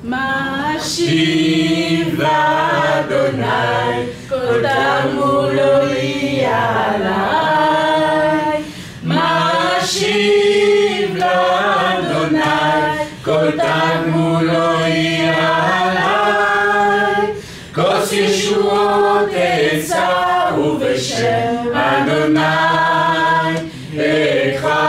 Mashiv l'Adonai, Kotamu Loi Alai. Mashiv l'Adonai, Kotamu Loi Alai. Kos Yeshuot Esav V'Shem Adonai Echa.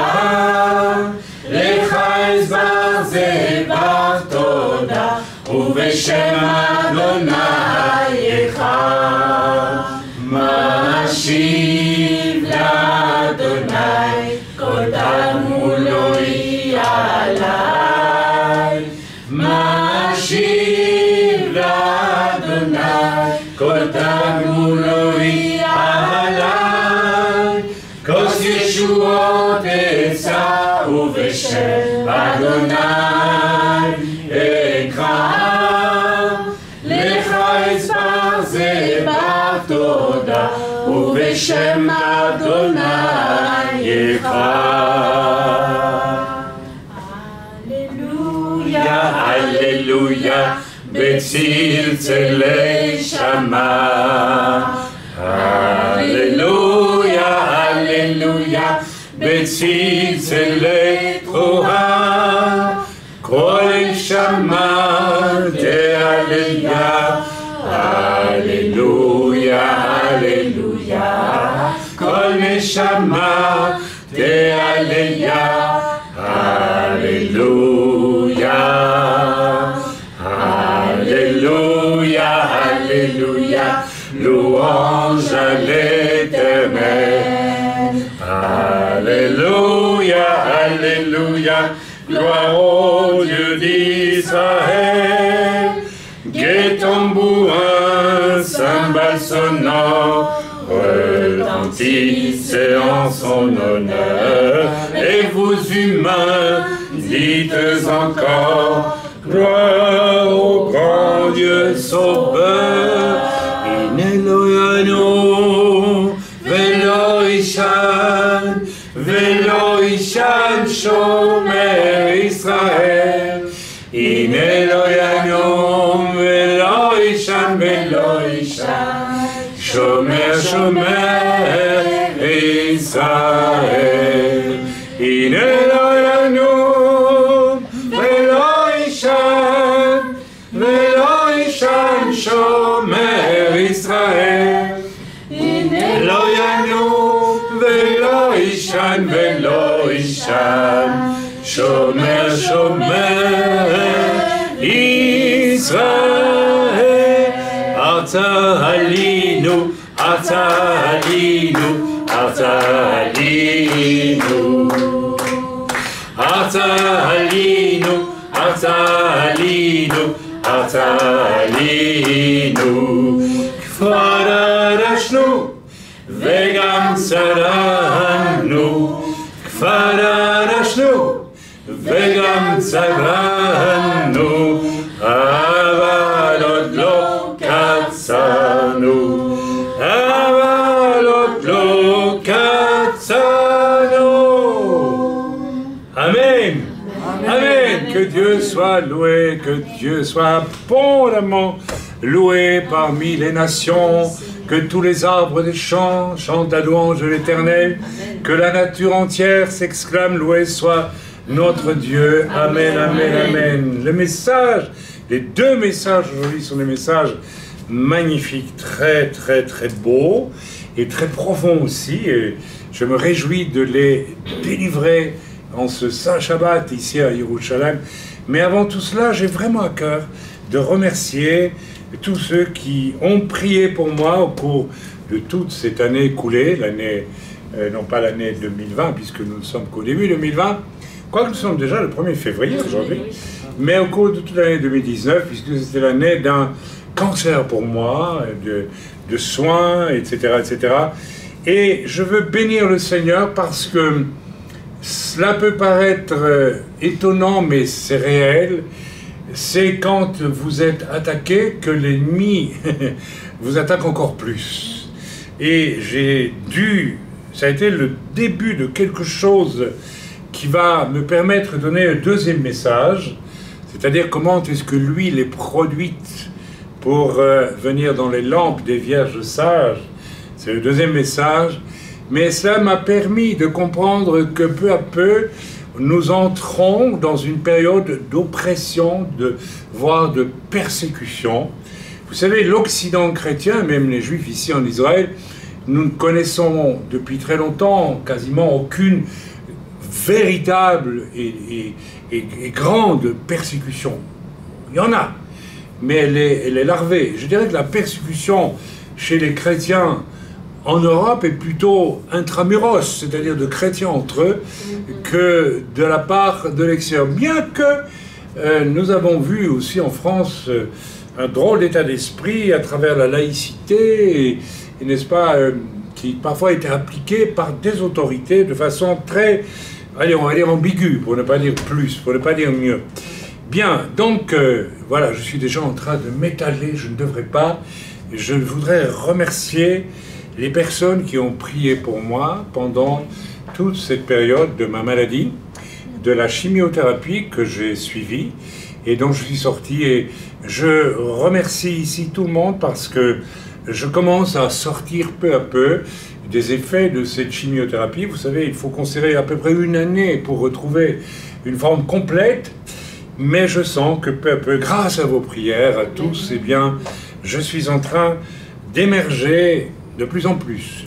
Lecha Ezbar Zebach Toda Uv'Shem Adonai Echad. Mashiv l'Adonai, Kotamu Loi Alai. Mashiv l'Adonai, Kotamu Loi Alai. Kos Yeshuot Esav V'Shem Adonai Ekrah. Lecha Ezbar Zebach Toda Uv'Shem Adonai Ekrah. Alléluia, Alléluia, Betzilzelei Shama. Alléluia, Alléluia, Betzilzelei Torah. Kol Shama Alléluia, Alléluia, Alléluia. Kol Shama Alléluia, Alléluia, Alléluia, Alléluia. Louange à l'Éternel. Alléluia, Alléluia. Gloire au Dieu d'Israël. Gai tambourin, cymbales sonnant, retentissent en son honneur. Et vous humains, dites encore, gloire au grand Dieu sauveur. In Elohanu, Velo Ishan, Velo Ishan, Shomer Israël. In Elohanu, Velo Ishan, Velo Ishan, Shomer, Shomer Israël. In Elohanu, Velo Ishan, Velo Ishan, Shomer Israël. Lo Yanu, Velo Ishan, Velo Ishan, Shomer, Shomer Israël. Ata Alinu, Ata Alinu, Ata Alinu, Ata Alinu, Ata Alinu, Ata Alinu. Kfar Arashnu, Vegam Tzaranu, Kfar Arashnu, Vegam Tzaranu, אבל עוד לא קצרנו, אבל עוד לא קצרנו. Amen. Amen. Que Dieu soit loué, que Dieu soit abondamment loué parmi les nations, que tous les arbres des champs chantent la louange de l'Éternel, que la nature entière s'exclame, loué soit notre Dieu. Amen, amen, amen. Le message, les deux messages aujourd'hui sont des messages magnifiques, très, très, très beaux et très profonds aussi. Et je me réjouis de les délivrer en ce Saint Shabbat ici à Yerushalayim. Mais avant tout cela, j'ai vraiment à cœur de remercier tous ceux qui ont prié pour moi au cours de toute cette année écoulée, l'année, non pas l'année 2020, puisque nous ne sommes qu'au début 2020, quoique nous sommes déjà le 1er février aujourd'hui, mais au cours de toute l'année 2019, puisque c'était l'année d'un cancer pour moi, de soins, etc., etc. Et je veux bénir le Seigneur parce que cela peut paraître étonnant, mais c'est réel. C'est quand vous êtes attaqué que l'ennemi vous attaque encore plus. Et ça a été le début de quelque chose qui va me permettre de donner un deuxième message. c'est-à-dire comment est-ce que l'huile est produite pour venir dans les lampes des vierges sages. C'est le deuxième message. Mais cela m'a permis de comprendre que peu à peu, nous entrons dans une période d'oppression, voire de persécution. Vous savez, l'Occident chrétien, même les Juifs ici en Israël, nous ne connaissons depuis très longtemps quasiment aucune véritable et grande persécution. Il y en a, mais elle est larvée. Je dirais que la persécution chez les chrétiens en Europe est plutôt intramuros, c'est-à-dire de chrétiens entre eux, que de la part de l'extérieur. Bien que nous avons vu aussi en France un drôle d'état d'esprit à travers la laïcité, et n'est-ce pas, qui parfois était appliqué par des autorités de façon très, allez, on va dire ambiguë, pour ne pas dire plus, pour ne pas dire mieux. Bien, donc, voilà, je suis déjà en train de m'étaler, je ne devrais pas. Je voudrais remercier les personnes qui ont prié pour moi pendant toute cette période de ma maladie, de la chimiothérapie que j'ai suivie et dont je suis sorti. Et je remercie ici tout le monde parce que je commence à sortir peu à peu des effets de cette chimiothérapie. Vous savez, il faut considérer à peu près une année pour retrouver une forme complète. Mais je sens que peu à peu, grâce à vos prières, à tous, eh bien, je suis en train d'émerger de plus en plus.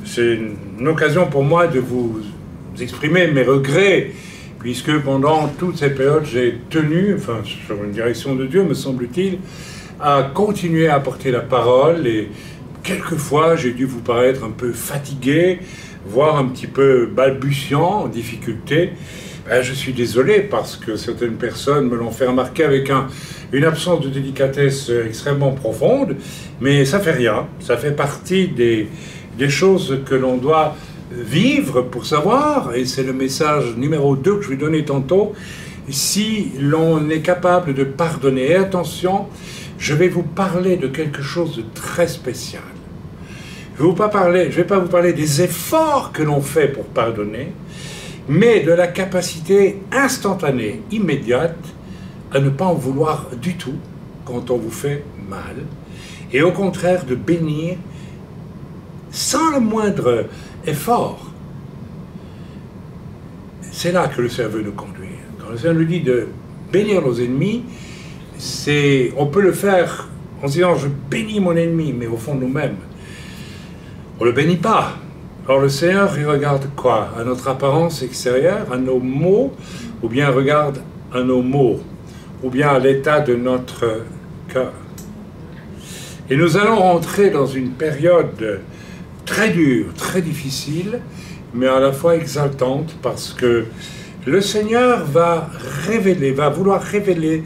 C'est une occasion pour moi de vous exprimer mes regrets, puisque pendant toute cette période, j'ai tenu, enfin, sur une direction de Dieu, me semble-t-il, à continuer à apporter la parole, et quelquefois, j'ai dû vous paraître un peu fatigué, voire un petit peu balbutiant, en difficulté. Je suis désolé parce que certaines personnes me l'ont fait remarquer avec une absence de délicatesse extrêmement profonde, mais ça fait rien, ça fait partie des choses que l'on doit vivre pour savoir, et c'est le message numéro 2 que je vais donner tantôt, si l'on est capable de pardonner. Et attention, je vais vous parler de quelque chose de très spécial. Je ne vais pas vous parler des efforts que l'on fait pour pardonner, mais de la capacité instantanée, immédiate, à ne pas en vouloir du tout quand on vous fait mal, et au contraire de bénir sans le moindre effort. C'est là que le Seigneur veut nous conduire. Quand le Seigneur nous dit de bénir nos ennemis, on peut le faire en se disant « je bénis mon ennemi », mais au fond de nous-mêmes, on ne le bénit pas. Alors le Seigneur, il regarde quoi? À notre apparence extérieure, à nos mots, ou bien regarde à nos mots, ou bien à l'état de notre cœur. Et nous allons rentrer dans une période très dure, très difficile, mais à la fois exaltante, parce que le Seigneur va vouloir révéler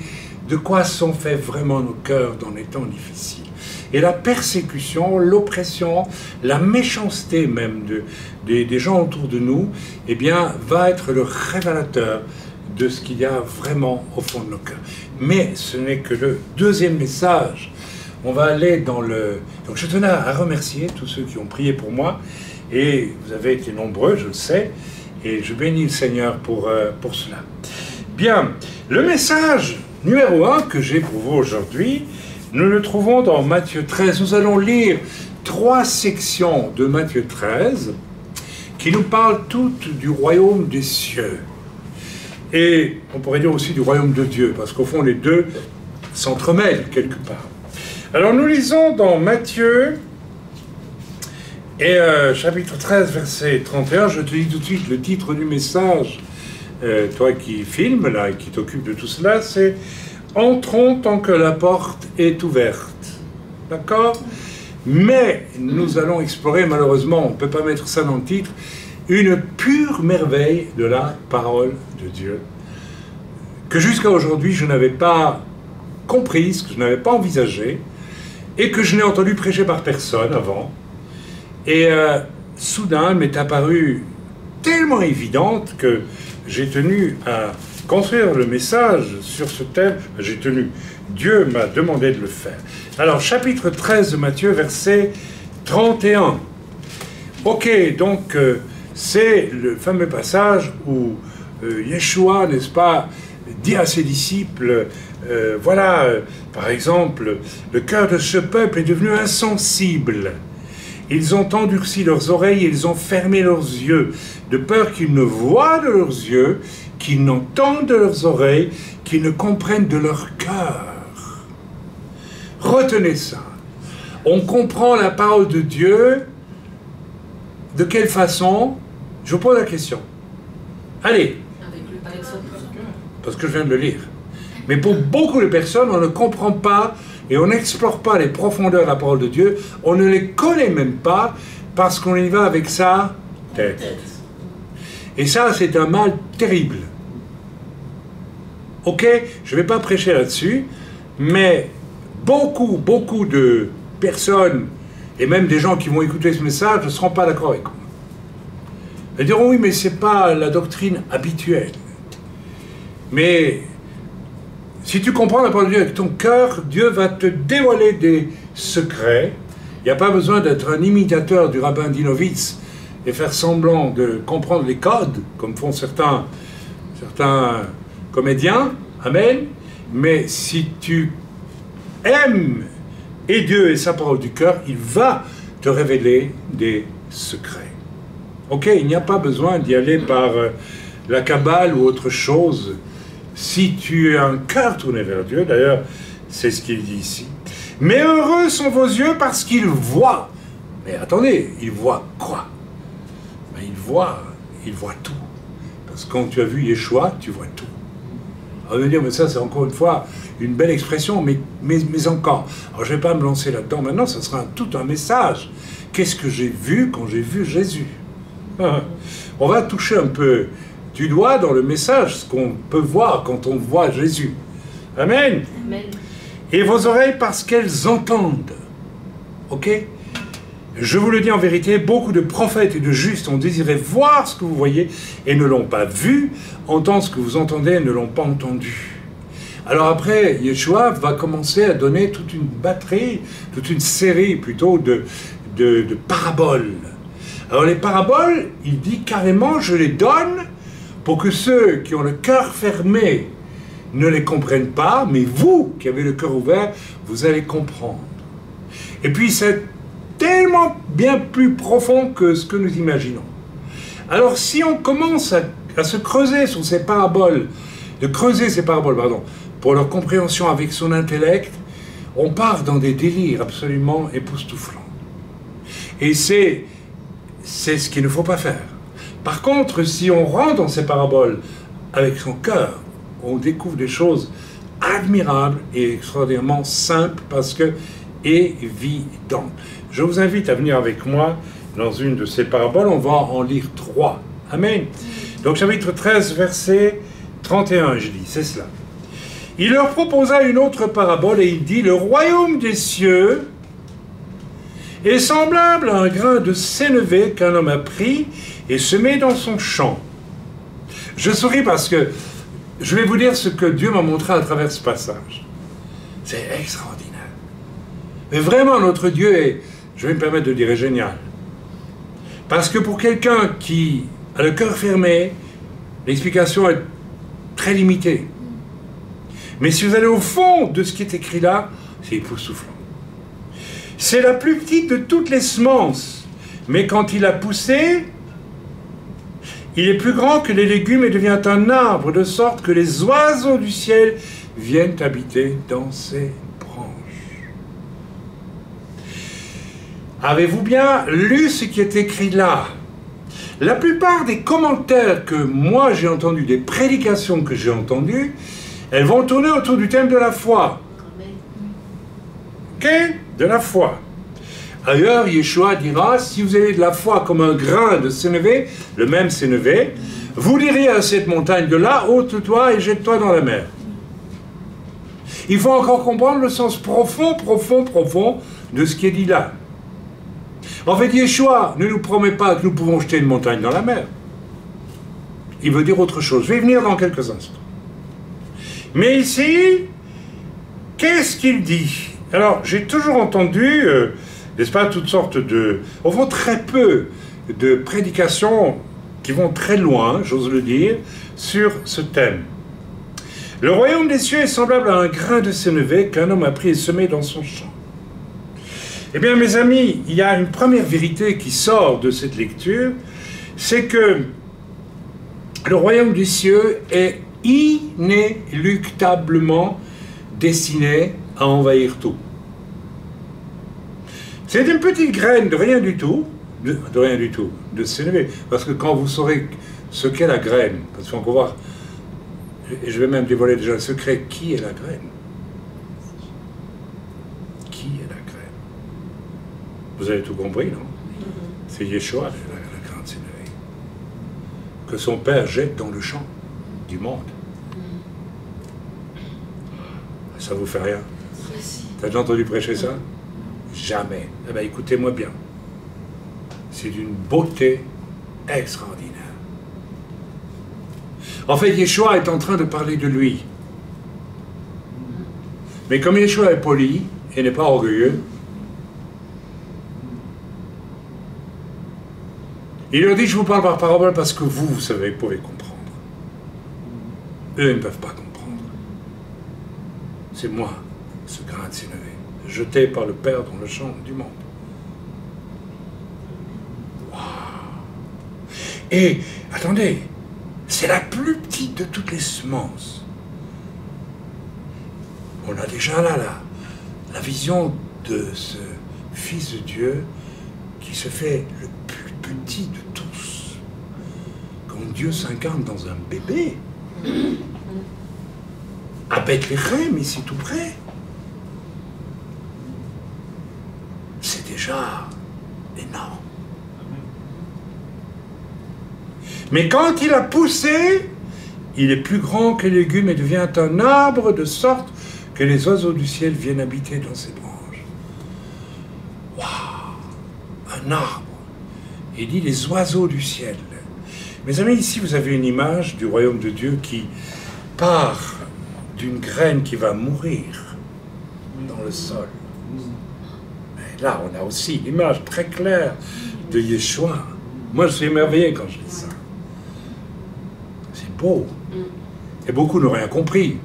de quoi sont faits vraiment nos cœurs dans les temps difficiles. Et la persécution, l'oppression, la méchanceté même des gens autour de nous, eh bien, va être le révélateur de ce qu'il y a vraiment au fond de nos cœurs. Mais ce n'est que le deuxième message. On va aller dans le... Donc je tenais à remercier tous ceux qui ont prié pour moi, et vous avez été nombreux, je le sais, et je bénis le Seigneur pour cela. Bien, le message numéro 1 que j'ai pour vous aujourd'hui, nous le trouvons dans Matthieu 13. Nous allons lire 3 sections de Matthieu 13 qui nous parlent toutes du royaume des cieux. Et on pourrait dire aussi du royaume de Dieu, parce qu'au fond, les deux s'entremêlent quelque part. Alors nous lisons dans Matthieu, et chapitre 13, verset 31, je te dis tout de suite le titre du message, toi qui filmes là et qui t'occupe de tout cela, c'est « Entrons tant que la porte est ouverte ». D'accord? Mais nous allons explorer, malheureusement, on ne peut pas mettre ça dans le titre, une pure merveille de la parole de Dieu, que jusqu'à aujourd'hui je n'avais pas comprise, que je n'avais pas envisagée, et que je n'ai entendu prêcher par personne avant. Et soudain, elle m'est apparue tellement évidente que j'ai tenu à construire le message sur ce thème. J'ai tenu. Dieu m'a demandé de le faire. Alors, chapitre 13 de Matthieu, verset 31. Ok, donc, c'est le fameux passage où Yeshua, n'est-ce pas, dit à ses disciples, voilà, par exemple, le cœur de ce peuple est devenu insensible. Ils ont endurci leurs oreilles et ils ont fermé leurs yeux, de peur qu'ils ne voient de leurs yeux, qu'ils n'entendent de leurs oreilles, qu'ils ne comprennent de leur cœur. Retenez ça. On comprend la parole de Dieu. De quelle façon? Je vous pose la question. Allez. Parce que je viens de le lire. Mais pour beaucoup de personnes, on ne comprend pas et on n'explore pas les profondeurs de la parole de Dieu. On ne les connaît même pas parce qu'on y va avec sa tête. Et ça, c'est un mal terrible. Ok, je ne vais pas prêcher là-dessus, mais beaucoup de personnes, et même des gens qui vont écouter ce message, ne seront pas d'accord avec moi. Ils diront, oui, mais ce n'est pas la doctrine habituelle. Mais si tu comprends la parole de Dieu avec ton cœur, Dieu va te dévoiler des secrets. Il n'y a pas besoin d'être un imitateur du rabbin Dinovitz et faire semblant de comprendre les codes, comme font certains comédiens. Amen. Mais si tu aimes et Dieu et sa parole du cœur, il va te révéler des secrets. Ok, il n'y a pas besoin d'y aller par la Kabbale ou autre chose. Si tu as un cœur tourné vers Dieu, d'ailleurs, c'est ce qu'il dit ici. Mais heureux sont vos yeux parce qu'ils voient. Mais attendez, ils voient quoi? Ben, ils voient tout. Parce que quand tu as vu Yeshua, tu vois tout. On va dire, mais ça c'est encore une fois une belle expression, mais encore. Alors je ne vais pas me lancer là-dedans maintenant, ça sera tout un message. Qu'est-ce que j'ai vu quand j'ai vu Jésus? On va toucher un peu du doigt dans le message ce qu'on peut voir quand on voit Jésus. Amen. Amen. Et vos oreilles parce qu'elles entendent. Ok? Je vous le dis en vérité, beaucoup de prophètes et de justes ont désiré voir ce que vous voyez et ne l'ont pas vu, entendre ce que vous entendez et ne l'ont pas entendu. Alors après, Yeshua va commencer à donner toute une batterie, toute une série plutôt de paraboles. Alors les paraboles, il dit carrément, je les donne pour que ceux qui ont le cœur fermé ne les comprennent pas, mais vous qui avez le cœur ouvert, vous allez comprendre. Et puis c'est tellement bien plus profond que ce que nous imaginons. Alors si on commence à se creuser sur ces paraboles, pour leur compréhension avec son intellect, on part dans des délires absolument époustouflants. Et c'est ce qu'il ne faut pas faire. Par contre, si on rentre dans ces paraboles avec son cœur, on découvre des choses admirables et extraordinairement simples parce que évidentes. Je vous invite à venir avec moi dans une de ces paraboles. On va en lire 3. Amen. Donc chapitre 13, verset 31, je dis, c'est cela. Il leur proposa une autre parabole et il dit, le royaume des cieux est semblable à un grain de sénévé qu'un homme a pris et semé dans son champ. Je souris parce que je vais vous dire ce que Dieu m'a montré à travers ce passage. C'est extraordinaire. Mais vraiment, notre Dieu est, je vais me permettre de dire, est génial. Parce que pour quelqu'un qui a le cœur fermé, l'explication est très limitée. Mais si vous allez au fond de ce qui est écrit là, c'est époustouflant. C'est la plus petite de toutes les semences. Mais quand il a poussé, il est plus grand que les légumes et devient un arbre, de sorte que les oiseaux du ciel viennent habiter dans ses branches. Avez-vous bien lu ce qui est écrit là? La plupart des commentaires que moi j'ai entendus, des prédications que j'ai entendues, elles vont tourner autour du thème de la foi. Ok? De la foi. Ailleurs, Yeshua dira, si vous avez de la foi comme un grain de sénévé, le même sénévé, vous direz à cette montagne de là, ôte-toi et jette-toi dans la mer. Il faut encore comprendre le sens profond de ce qui est dit là. En fait, Yeshua ne nous promet pas que nous pouvons jeter une montagne dans la mer. Il veut dire autre chose. Je vais venir dans quelques instants. Mais ici, qu'est-ce qu'il dit? Alors, j'ai toujours entendu, n'est-ce pas, toutes sortes de... Au fond, très peu de prédications qui vont très loin, j'ose le dire, sur ce thème. Le royaume des cieux est semblable à un grain de sénévé qu'un homme a pris et semé dans son champ. Eh bien, mes amis, il y a une première vérité qui sort de cette lecture, c'est que le royaume des cieux est inéluctablement destiné à envahir tout. C'est une petite graine de rien du tout, de sénévé. Parce que quand vous saurez ce qu'est la graine, parce qu'on va voir, et je vais même dévoiler déjà le secret, qui est la graine? Qui est la graine? Vous avez tout compris, non? C'est Yeshua, la grande sénévé, que son père jette dans le champ du monde. Ça vous fait rien? T'as déjà entendu prêcher ça? Jamais. Eh bien, écoutez-moi bien. C'est d'une beauté extraordinaire. En fait, Yeshua est en train de parler de lui. Mais comme Yeshua est poli et n'est pas orgueilleux, il leur dit, je vous parle par parabole parce que vous savez, vous pouvez comprendre. Eux, ils ne peuvent pas comprendre. C'est moi, ce grain de sénévé, jeté par le Père dans le champ du monde. Wow. Et, attendez, c'est la plus petite de toutes les semences. On a déjà là la vision de ce Fils de Dieu qui se fait le plus petit de tous. Quand Dieu s'incarne dans un bébé, à Bethléem, ici tout près, c'est déjà énorme. Mais quand il a poussé, il est plus grand que les légumes et devient un arbre de sorte que les oiseaux du ciel viennent habiter dans ses branches. Waouh! Un arbre. Il dit les oiseaux du ciel. Mes amis, ici vous avez une image du royaume de Dieu qui part d'une graine qui va mourir dans le sol. Mais là, on a aussi l'image très claire de Yeshua. Moi, je suis émerveillé quand je lis ça. C'est beau. Et beaucoup n'ont rien compris.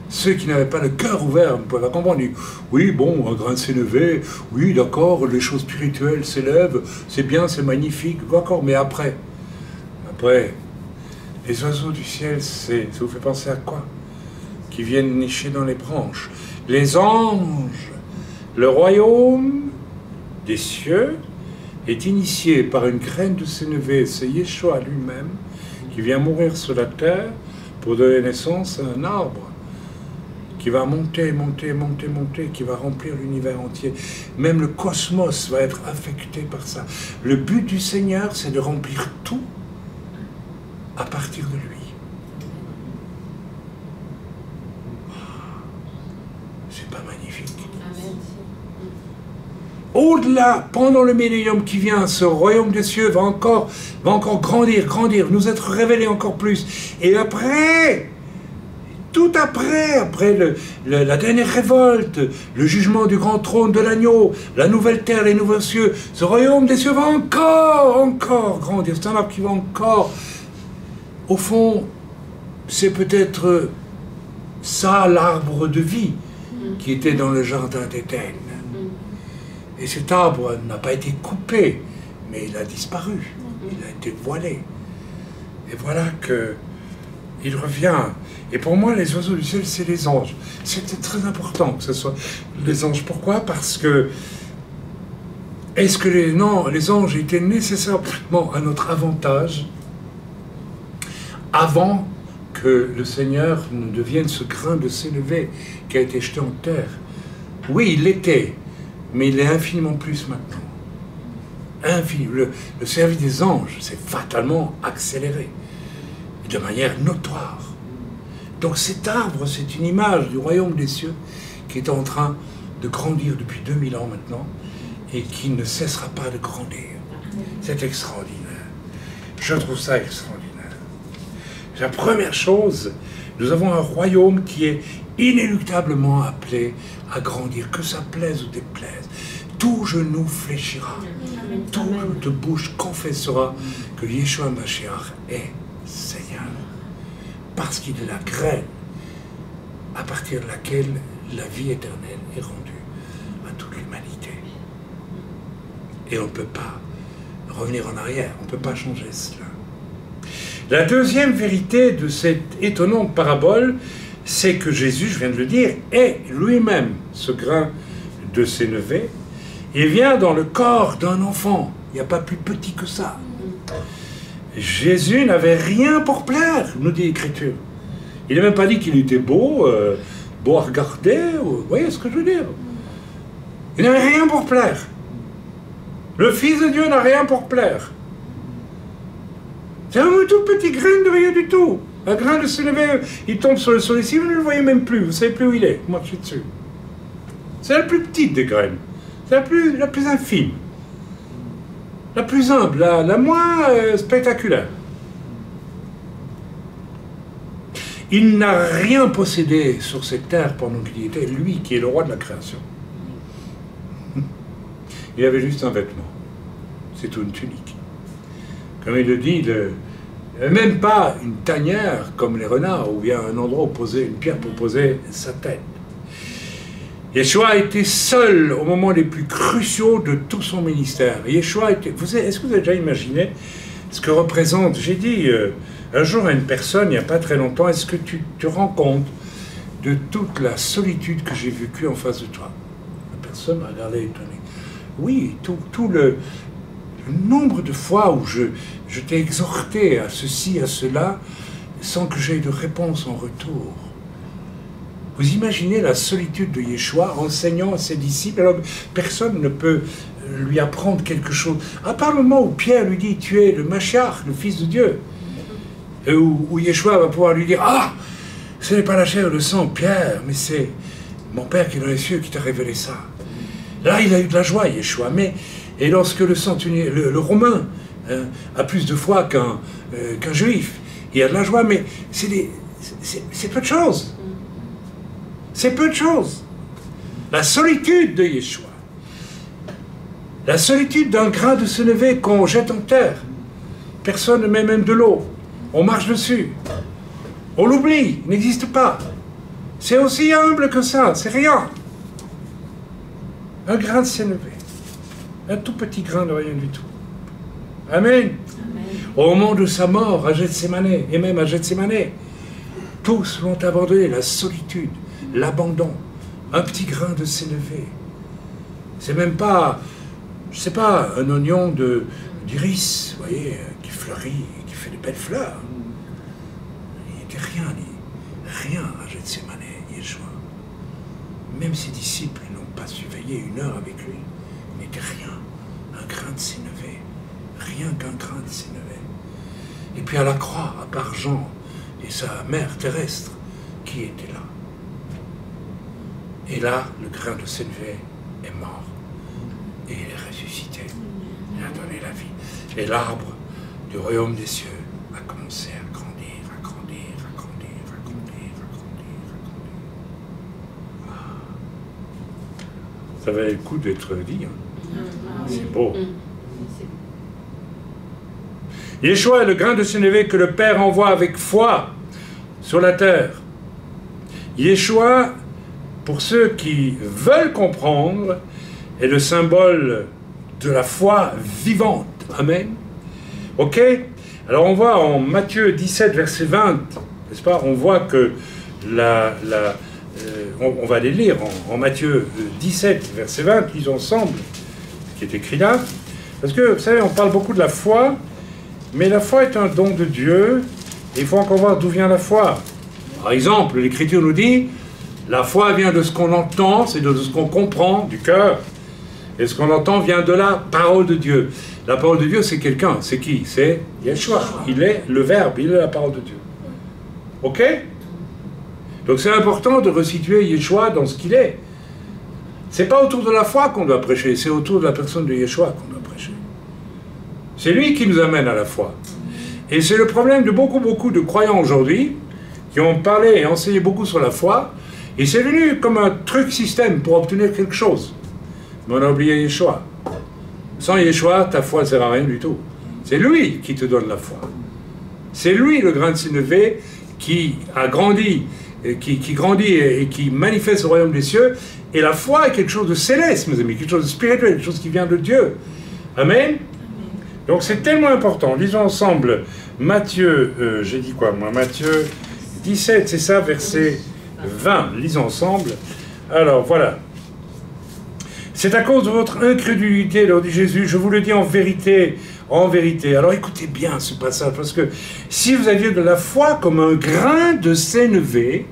Ceux qui n'avaient pas le cœur ouvert ne pouvaient pas comprendre. Ils disent, oui, bon, un grain de sénévé, oui, d'accord, les choses spirituelles s'élèvent, c'est bien, c'est magnifique, d'accord, mais après, les oiseaux du ciel, ça vous fait penser à quoi? Qui viennent nicher dans les branches. Les anges, le royaume des cieux est initié par une graine de sénévé, c'est Yeshua lui-même, qui vient mourir sur la terre pour donner naissance à un arbre qui va monter, monter, monter, monter, qui va remplir l'univers entier. Même le cosmos va être affecté par ça. Le but du Seigneur, c'est de remplir tout à partir de lui. C'est pas magnifique? Au-delà, pendant le millénium qui vient, ce royaume des cieux va encore grandir, nous être révélé encore plus. Et après, tout après la dernière révolte, le jugement du grand trône de l'agneau, la nouvelle terre, les nouveaux cieux, ce royaume des cieux va encore grandir. C'est un arbre qui va encore... Au fond, c'est peut-être ça l'arbre de vie qui était dans le jardin d'Éden. Et cet arbre n'a pas été coupé, mais il a disparu, il a été voilé. Et voilà qu'il revient. Et pour moi, les oiseaux du ciel, c'est les anges. C'était très important que ce soit les anges. Pourquoi? Parce que est-ce que les anges étaient nécessairement à notre avantage avant que le Seigneur ne devienne ce grain de sénévé qui a été jeté en terre? Oui, il l'était, mais il est infiniment plus maintenant. Le service des anges s'est fatalement accéléré, de manière notoire. Donc cet arbre, c'est une image du royaume des cieux qui est en train de grandir depuis 2000 ans maintenant et qui ne cessera pas de grandir. C'est extraordinaire. Je trouve ça extraordinaire. La première chose, nous avons un royaume qui est inéluctablement appelé à grandir, que ça plaise ou déplaise. Tout genou fléchira, toute bouche confessera que Yeshua Mashiach est Seigneur. Parce qu'il est la graine à partir de laquelle la vie éternelle est rendue à toute l'humanité. Et on ne peut pas revenir en arrière, on ne peut pas changer cela. La deuxième vérité de cette étonnante parabole, c'est que Jésus, je viens de le dire, est lui-même ce grain de sénévé. Il vient dans le corps d'un enfant. Il n'y a pas plus petit que ça. Jésus n'avait rien pour plaire, nous dit l'Écriture. Il n'a même pas dit qu'il était beau, beau à regarder. Vous voyez ce que je veux dire? Il n'avait rien pour plaire. Le Fils de Dieu n'a rien pour plaire. C'est un tout petit grain de rien du tout. Un grain de sénévé, il tombe sur le sol ici, vous ne le voyez même plus, vous ne savez plus où il est, vous marchez dessus. C'est la plus petite des graines. C'est la plus infime. La plus humble, la moins spectaculaire. Il n'a rien possédé sur cette terre pendant qu'il y était, lui qui est le roi de la création. Il avait juste un vêtement. C'est une tunique. Comme il le dit, même pas une tanière comme les renards, ou bien un endroit où poser une pierre pour poser sa tête. Yeshua était seul au moment les plus cruciaux de tout son ministère. Yeshua était... Est-ce que vous avez déjà imaginé ce que représente... J'ai dit un jour à une personne, il n'y a pas très longtemps, est-ce que tu te rends compte de toute la solitude que j'ai vécue en face de toi? La personne m'a regardé étonnée. Oui, tout le nombre de fois où je t'ai exhorté à ceci, à cela, sans que j'aie de réponse en retour. Vous imaginez la solitude de Yeshua enseignant à ses disciples, alors personne ne peut lui apprendre quelque chose. À part le moment où Pierre lui dit « Tu es le Mashiach, le Fils de Dieu », et où Yeshua va pouvoir lui dire « Ah, ce n'est pas la chair et le sang, Pierre, mais c'est mon Père qui est dans les cieux qui t'a révélé ça. » Là, il a eu de la joie, Yeshua. Et lorsque le Romain a plus de foi qu'un Juif, il a de la joie, mais c'est peu de choses. C'est peu de choses. La solitude de Yeshua. La solitude d'un grain de sénévé qu'on jette en terre. Personne ne met même de l'eau. On marche dessus. On l'oublie, il n'existe pas. C'est aussi humble que ça, c'est rien. Un grain de sénévé. Un tout petit grain de rien du tout. Amen. Amen. Au moment de sa mort à Gethsémane, et même à Gethsémane, tous l'ont abandonné, la solitude, l'abandon, un petit grain de sénévé. C'est même pas, je sais pas, un oignon d'iris, vous voyez, qui fleurit, qui fait des belles fleurs. Il n'était rien à Gethsémane, Yeshua. Même ses disciples n'ont pas su veiller 1 heure avec lui. Il n'était rien, un grain de sénévé, rien qu'un grain de sénévé. Et puis à la croix, à part Jean et sa mère terrestre, qui était là? Et là, le grain de sénévé est mort. Et il est ressuscité. Il a donné la vie. Et l'arbre du royaume des cieux a commencé à grandir, à grandir, à grandir, à grandir, à grandir, à grandir. Ah. Ça valait le coup d'être dit. Hein. C'est beau. Yeshua est le grain de sénévé que le Père envoie avec foi sur la terre. Yeshua, pour ceux qui veulent comprendre, est le symbole de la foi vivante. Amen. Ok? Alors on voit en Matthieu 17, verset 20, n'est-ce pas? On voit que on va les lire en Matthieu 17, verset 20, lisons ensemble, qui est écrit là. Parce que, vous savez, on parle beaucoup de la foi, mais la foi est un don de Dieu, et il faut encore voir d'où vient la foi. Par exemple, l'Écriture nous dit, la foi vient de ce qu'on entend, c'est de ce qu'on comprend, du cœur, et ce qu'on entend vient de la parole de Dieu. La parole de Dieu, c'est quelqu'un, c'est qui? C'est Yeshua. Il est le Verbe, il est la parole de Dieu. Ok? Donc c'est important de resituer Yeshua dans ce qu'il est. C'est pas autour de la foi qu'on doit prêcher, c'est autour de la personne de Yeshua qu'on doit prêcher. C'est lui qui nous amène à la foi. Et c'est le problème de beaucoup de croyants aujourd'hui, qui ont parlé et enseigné beaucoup sur la foi, et c'est venu comme un truc système pour obtenir quelque chose. Mais on a oublié Yeshua. Sans Yeshua, ta foi ne sert à rien du tout. C'est lui qui te donne la foi. C'est lui, le grain de sénévé, qui a grandi qui grandit et qui manifeste le royaume des cieux. Et la foi est quelque chose de céleste, mes amis, quelque chose de spirituel, quelque chose qui vient de Dieu. Amen. Donc c'est tellement important. Lisons ensemble Matthieu, j'ai dit quoi moi? Matthieu 17, c'est ça, verset 20. Lisons ensemble. Alors voilà. C'est à cause de votre incrédulité, leur dit Jésus, je vous le dis en vérité, en vérité. Alors écoutez bien ce passage, parce que si vous aviez de la foi comme un grain de sénévé,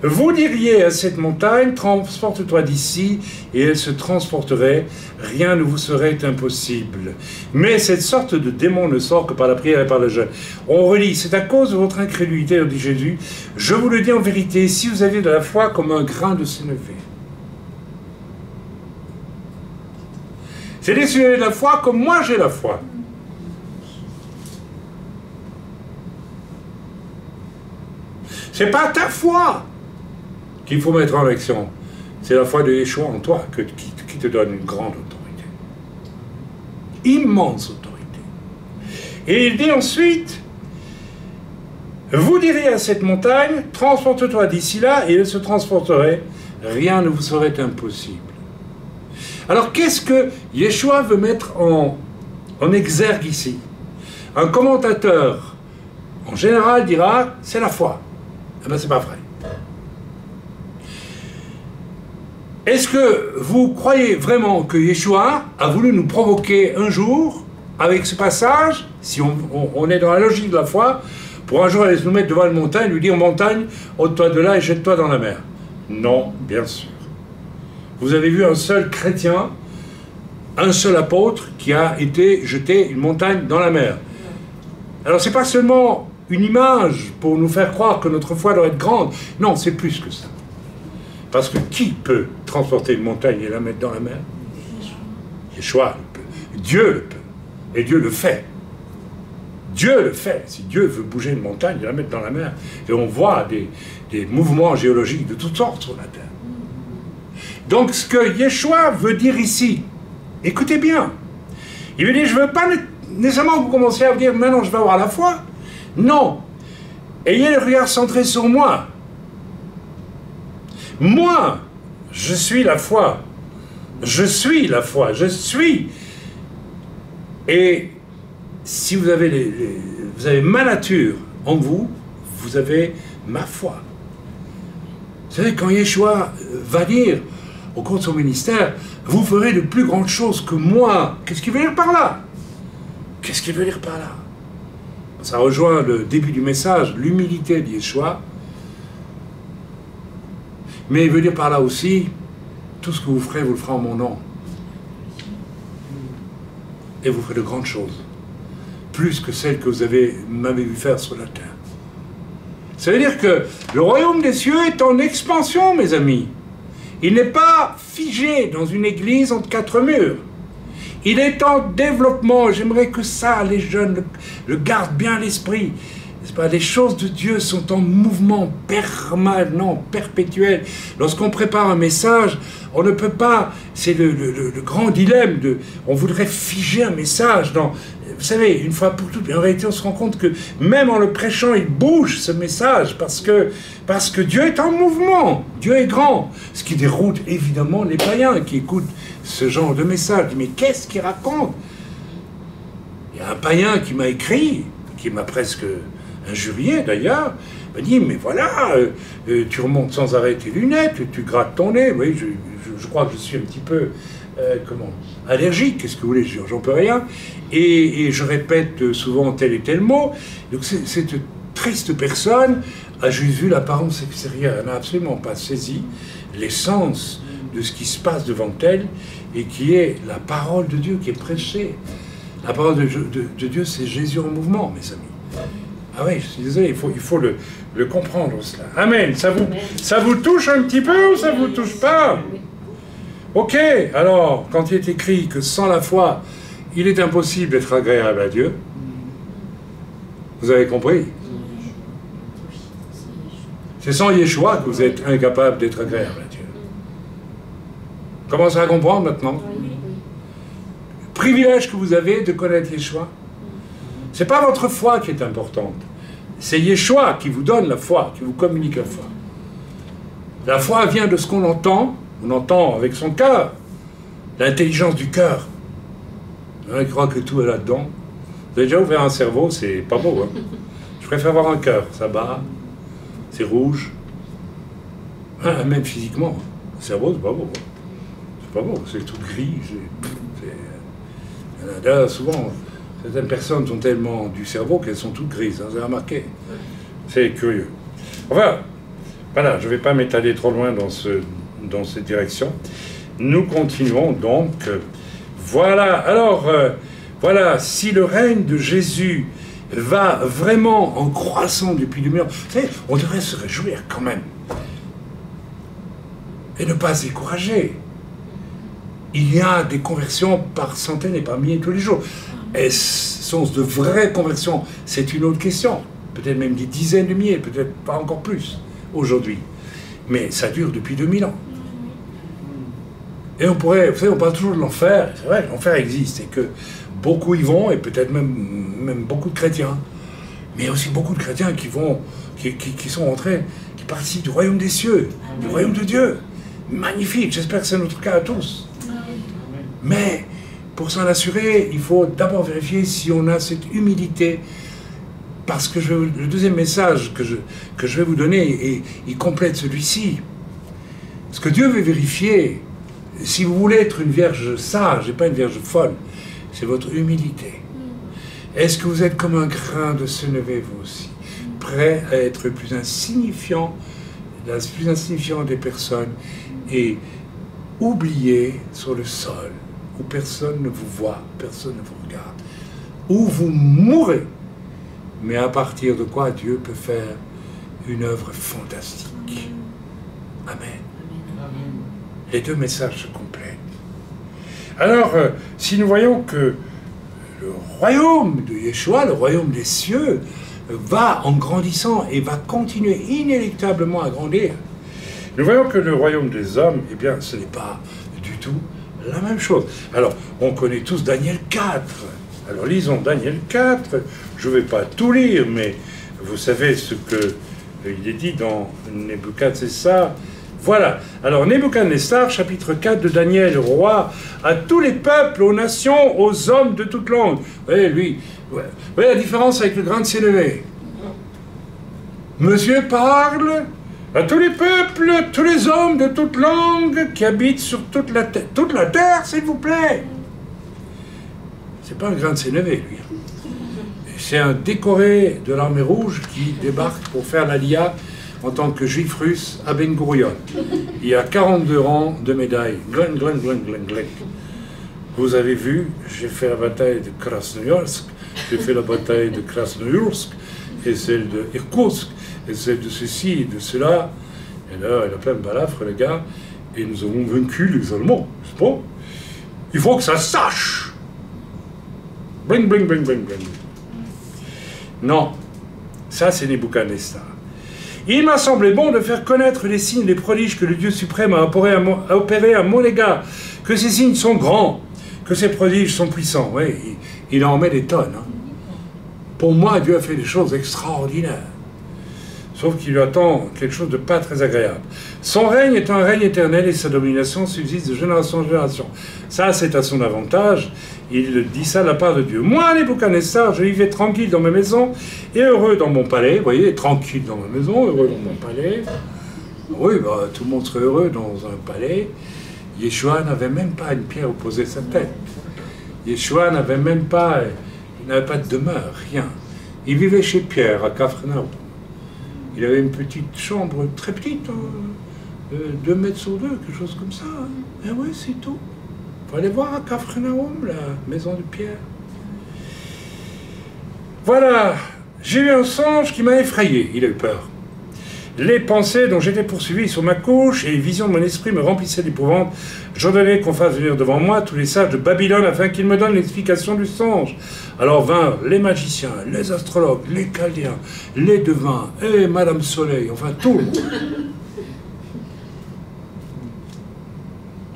vous diriez à cette montagne, transporte-toi d'ici, et elle se transporterait, rien ne vous serait impossible. Mais cette sorte de démon ne sort que par la prière et par le jeûne. On relit, c'est à cause de votre incrédulité, dit Jésus, je vous le dis en vérité, si vous aviez de la foi comme un grain de sénévé. C'est-à-dire si vous avez de la foi comme moi j'ai la foi. C'est pas ta foi qu'il faut mettre en action. C'est la foi de Yeshua en toi qui te donne une grande autorité. Immense autorité. Et il dit ensuite, vous direz à cette montagne, transporte-toi d'ici là, et elle se transporterait, rien ne vous serait impossible. Alors qu'est-ce que Yeshua veut mettre en exergue ici? Un commentateur, en général, dira, c'est la foi. Eh bien, c'est pas vrai. Est-ce que vous croyez vraiment que Yeshua a voulu nous provoquer un jour, avec ce passage, si on est dans la logique de la foi, pour un jour aller nous mettre devant une montagne, lui dire, montagne, ôte-toi de là et jette-toi dans la mer? Non, bien sûr. Vous avez vu un seul chrétien, un seul apôtre qui a été jeté une montagne dans la mer. Alors c'est pas seulement une image pour nous faire croire que notre foi doit être grande. Non, c'est plus que ça. Parce que qui peut transporter une montagne et la mettre dans la mer? Yeshua le peut. Dieu le peut. Et Dieu le fait. Dieu le fait. Si Dieu veut bouger une montagne et la mettre dans la mer, et on voit des mouvements géologiques de toutes sortes sur la terre. Donc ce que Yeshua veut dire ici, écoutez bien, il veut dire, je ne veux pas nécessairement que vous commenciez à vous dire, maintenant je vais avoir la foi. Non, ayez le regard centré sur moi. Moi, je suis la foi. Je suis la foi, je suis. Et si vous avez, vous avez ma nature en vous, vous avez ma foi. Vous savez, quand Yeshua va dire, au cours de son ministère, vous ferez de plus grandes choses que moi. Qu'est-ce qu'il veut dire par là? Qu'est-ce qu'il veut dire par là? Ça rejoint le début du message, l'humilité de Yeshua. Mais il veut dire par là aussi, tout ce que vous ferez, vous le ferez en mon nom. Et vous ferez de grandes choses. Plus que celles que vous m'avez vu faire sur la terre. Ça veut dire que le royaume des cieux est en expansion, mes amis. Il n'est pas figé dans une église entre quatre murs. Il est en développement. J'aimerais que ça, les jeunes, le gardent bien à l'esprit. Les choses de Dieu sont en mouvement permanent, perpétuel. Lorsqu'on prépare un message, on ne peut pas... C'est le grand dilemme de... On voudrait figer un message dans... Vous savez, une fois pour toutes, en réalité, on se rend compte que même en le prêchant, il bouge ce message parce que Dieu est en mouvement, Dieu est grand. Ce qui déroute évidemment les païens qui écoutent ce genre de message. Mais qu'est-ce qu'il raconte? Il y a un païen qui m'a écrit, qui m'a presque injurié d'ailleurs, m'a dit, mais voilà, tu remontes sans arrêt tes lunettes, tu grattes ton nez. Oui, je crois que je suis un petit peu... allergique, qu'est-ce que vous voulez, j'en peux rien, et je répète souvent tel et tel mot. Donc cette triste personne a juste vu l'apparence extérieure, elle n'a absolument pas saisi l'essence de ce qui se passe devant elle, et qui est la parole de Dieu qui est prêchée. La parole de Dieu, c'est Jésus en mouvement, mes amis. Ah oui, je suis désolé, il faut le comprendre, cela. Amen. Ça vous touche un petit peu ou ça vous touche pas? Ok, alors, quand il est écrit que sans la foi, il est impossible d'être agréable à Dieu, vous avez compris? C'est sans Yeshua que vous êtes incapable d'être agréable à Dieu. Commencez à comprendre maintenant? Le privilège que vous avez de connaître Yeshua, c'est pas votre foi qui est importante, c'est Yeshua qui vous donne la foi, qui vous communique la foi. La foi vient de ce qu'on entend. On entend avec son cœur. L'intelligence du cœur. Il croit que tout est là-dedans. Vous avez déjà ouvert un cerveau, c'est pas beau. Hein. Je préfère avoir un cœur. Ça bat, c'est rouge. Hein, même physiquement. Le cerveau, c'est pas beau. Hein. C'est pas beau, c'est tout gris. Là, souvent, certaines personnes sont tellement du cerveau qu'elles sont toutes grises. Hein, vous avez remarqué? C'est curieux. Enfin, voilà, je ne vais pas m'étaler trop loin dans cette direction. Nous continuons donc. Voilà, alors, voilà, si le règne de Jésus va vraiment en croissant depuis 2000 ans, vous savez, on devrait se réjouir quand même. Et ne pas se décourager. Il y a des conversions par centaines et par milliers tous les jours. Sont de vraies conversions? C'est une autre question. Peut-être même des dizaines de milliers, peut-être pas encore plus aujourd'hui. Mais ça dure depuis 2000 ans. Et on pourrait, vous savez, on parle toujours de l'enfer. C'est vrai, l'enfer existe et que beaucoup y vont, et peut-être même beaucoup de chrétiens. Mais il y a aussi beaucoup de chrétiens qui sont entrés, qui participent du royaume des cieux, du royaume de Dieu. Magnifique, j'espère que c'est notre cas à tous. Mais pour s'en assurer, il faut d'abord vérifier si on a cette humilité. Parce que le deuxième message que je vais vous donner, il complète celui-ci. Ce que Dieu veut vérifier, si vous voulez être une vierge sage et pas une vierge folle, c'est votre humilité. Est-ce que vous êtes comme un grain de sénévé, vous aussi, prêt à être le plus insignifiant des personnes et oublié sur le sol, où personne ne vous voit, personne ne vous regarde, où vous mourrez, mais à partir de quoi Dieu peut faire une œuvre fantastique. Amen. Les deux messages se complètent. Alors, si nous voyons que le royaume de Yeshua, le royaume des cieux, va en grandissant et va continuer inéluctablement à grandir, nous voyons que le royaume des hommes, eh bien, ce n'est pas du tout la même chose. Alors, on connaît tous Daniel 4. Alors, lisons Daniel 4. Je ne vais pas tout lire, mais vous savez ce qu'il est dit dans Nebuchadnezzar. Voilà. Alors, Nebuchadnezzar, chapitre 4 de Daniel, roi, à tous les peuples, aux nations, aux hommes de toute langue. Vous voyez, lui, vous voyez la différence avec le grain de sénévé. Monsieur parle à tous les peuples, tous les hommes de toute langue qui habitent sur toute la terre, s'il vous plaît. C'est pas un grain de sénévé, lui. C'est un décoré de l'armée rouge qui débarque pour faire l'Aliyah en tant que juif russe à Ben Gurion. Il y a 42 rangs de médailles. Glen, glen, glen, glen, glen. Vous avez vu, j'ai fait la bataille de Krasnoyarsk, j'ai fait la bataille de Krasnoyarsk, et celle de Irkoutsk, et celle de ceci et de cela. Et là, il a plein de balafres, les gars, et nous avons vaincu les Allemands, n'est-ce pas? Il faut que ça se sache. Bling, bling, bling, bling, bling. Non, ça c'est Nebuchadnezzar. Il m'a semblé bon de faire connaître les signes, les prodiges que le Dieu suprême a opérés à mon égard, que ces signes sont grands, que ces prodiges sont puissants. Oui, il en met des tonnes. Hein. Pour moi, Dieu a fait des choses extraordinaires. Sauf qu'il lui attend quelque chose de pas très agréable. Son règne est un règne éternel et sa domination subsiste de génération en génération. Ça, c'est à son avantage. Il dit ça de la part de Dieu. Moi, Nebuchadnezzar, je vivais tranquille dans ma maison et heureux dans mon palais. Vous voyez, tranquille dans ma maison, heureux dans mon palais. Oui, bah, tout le monde serait heureux dans un palais. Yeshua n'avait même pas une pierre opposée à sa tête. Yeshua n'avait même pas, il n'avait pas de demeure, rien. Il vivait chez Pierre, à Capharnaüm. Il avait une petite chambre très petite, 2 mètres sur 2, quelque chose comme ça. Hein. Et oui, c'est tout. Il faut aller voir à Capharnaüm, la maison de Pierre. Voilà, j'ai eu un songe qui m'a effrayé. Il a eu peur. Les pensées dont j'étais poursuivi sur ma couche et les visions de mon esprit me remplissaient d'épouvante. J'ordonnais qu'on fasse venir devant moi tous les sages de Babylone afin qu'ils me donnent l'explication du songe. Alors vinrent les magiciens, les astrologues, les chaldéens, les devins et Madame Soleil, enfin tout le monde.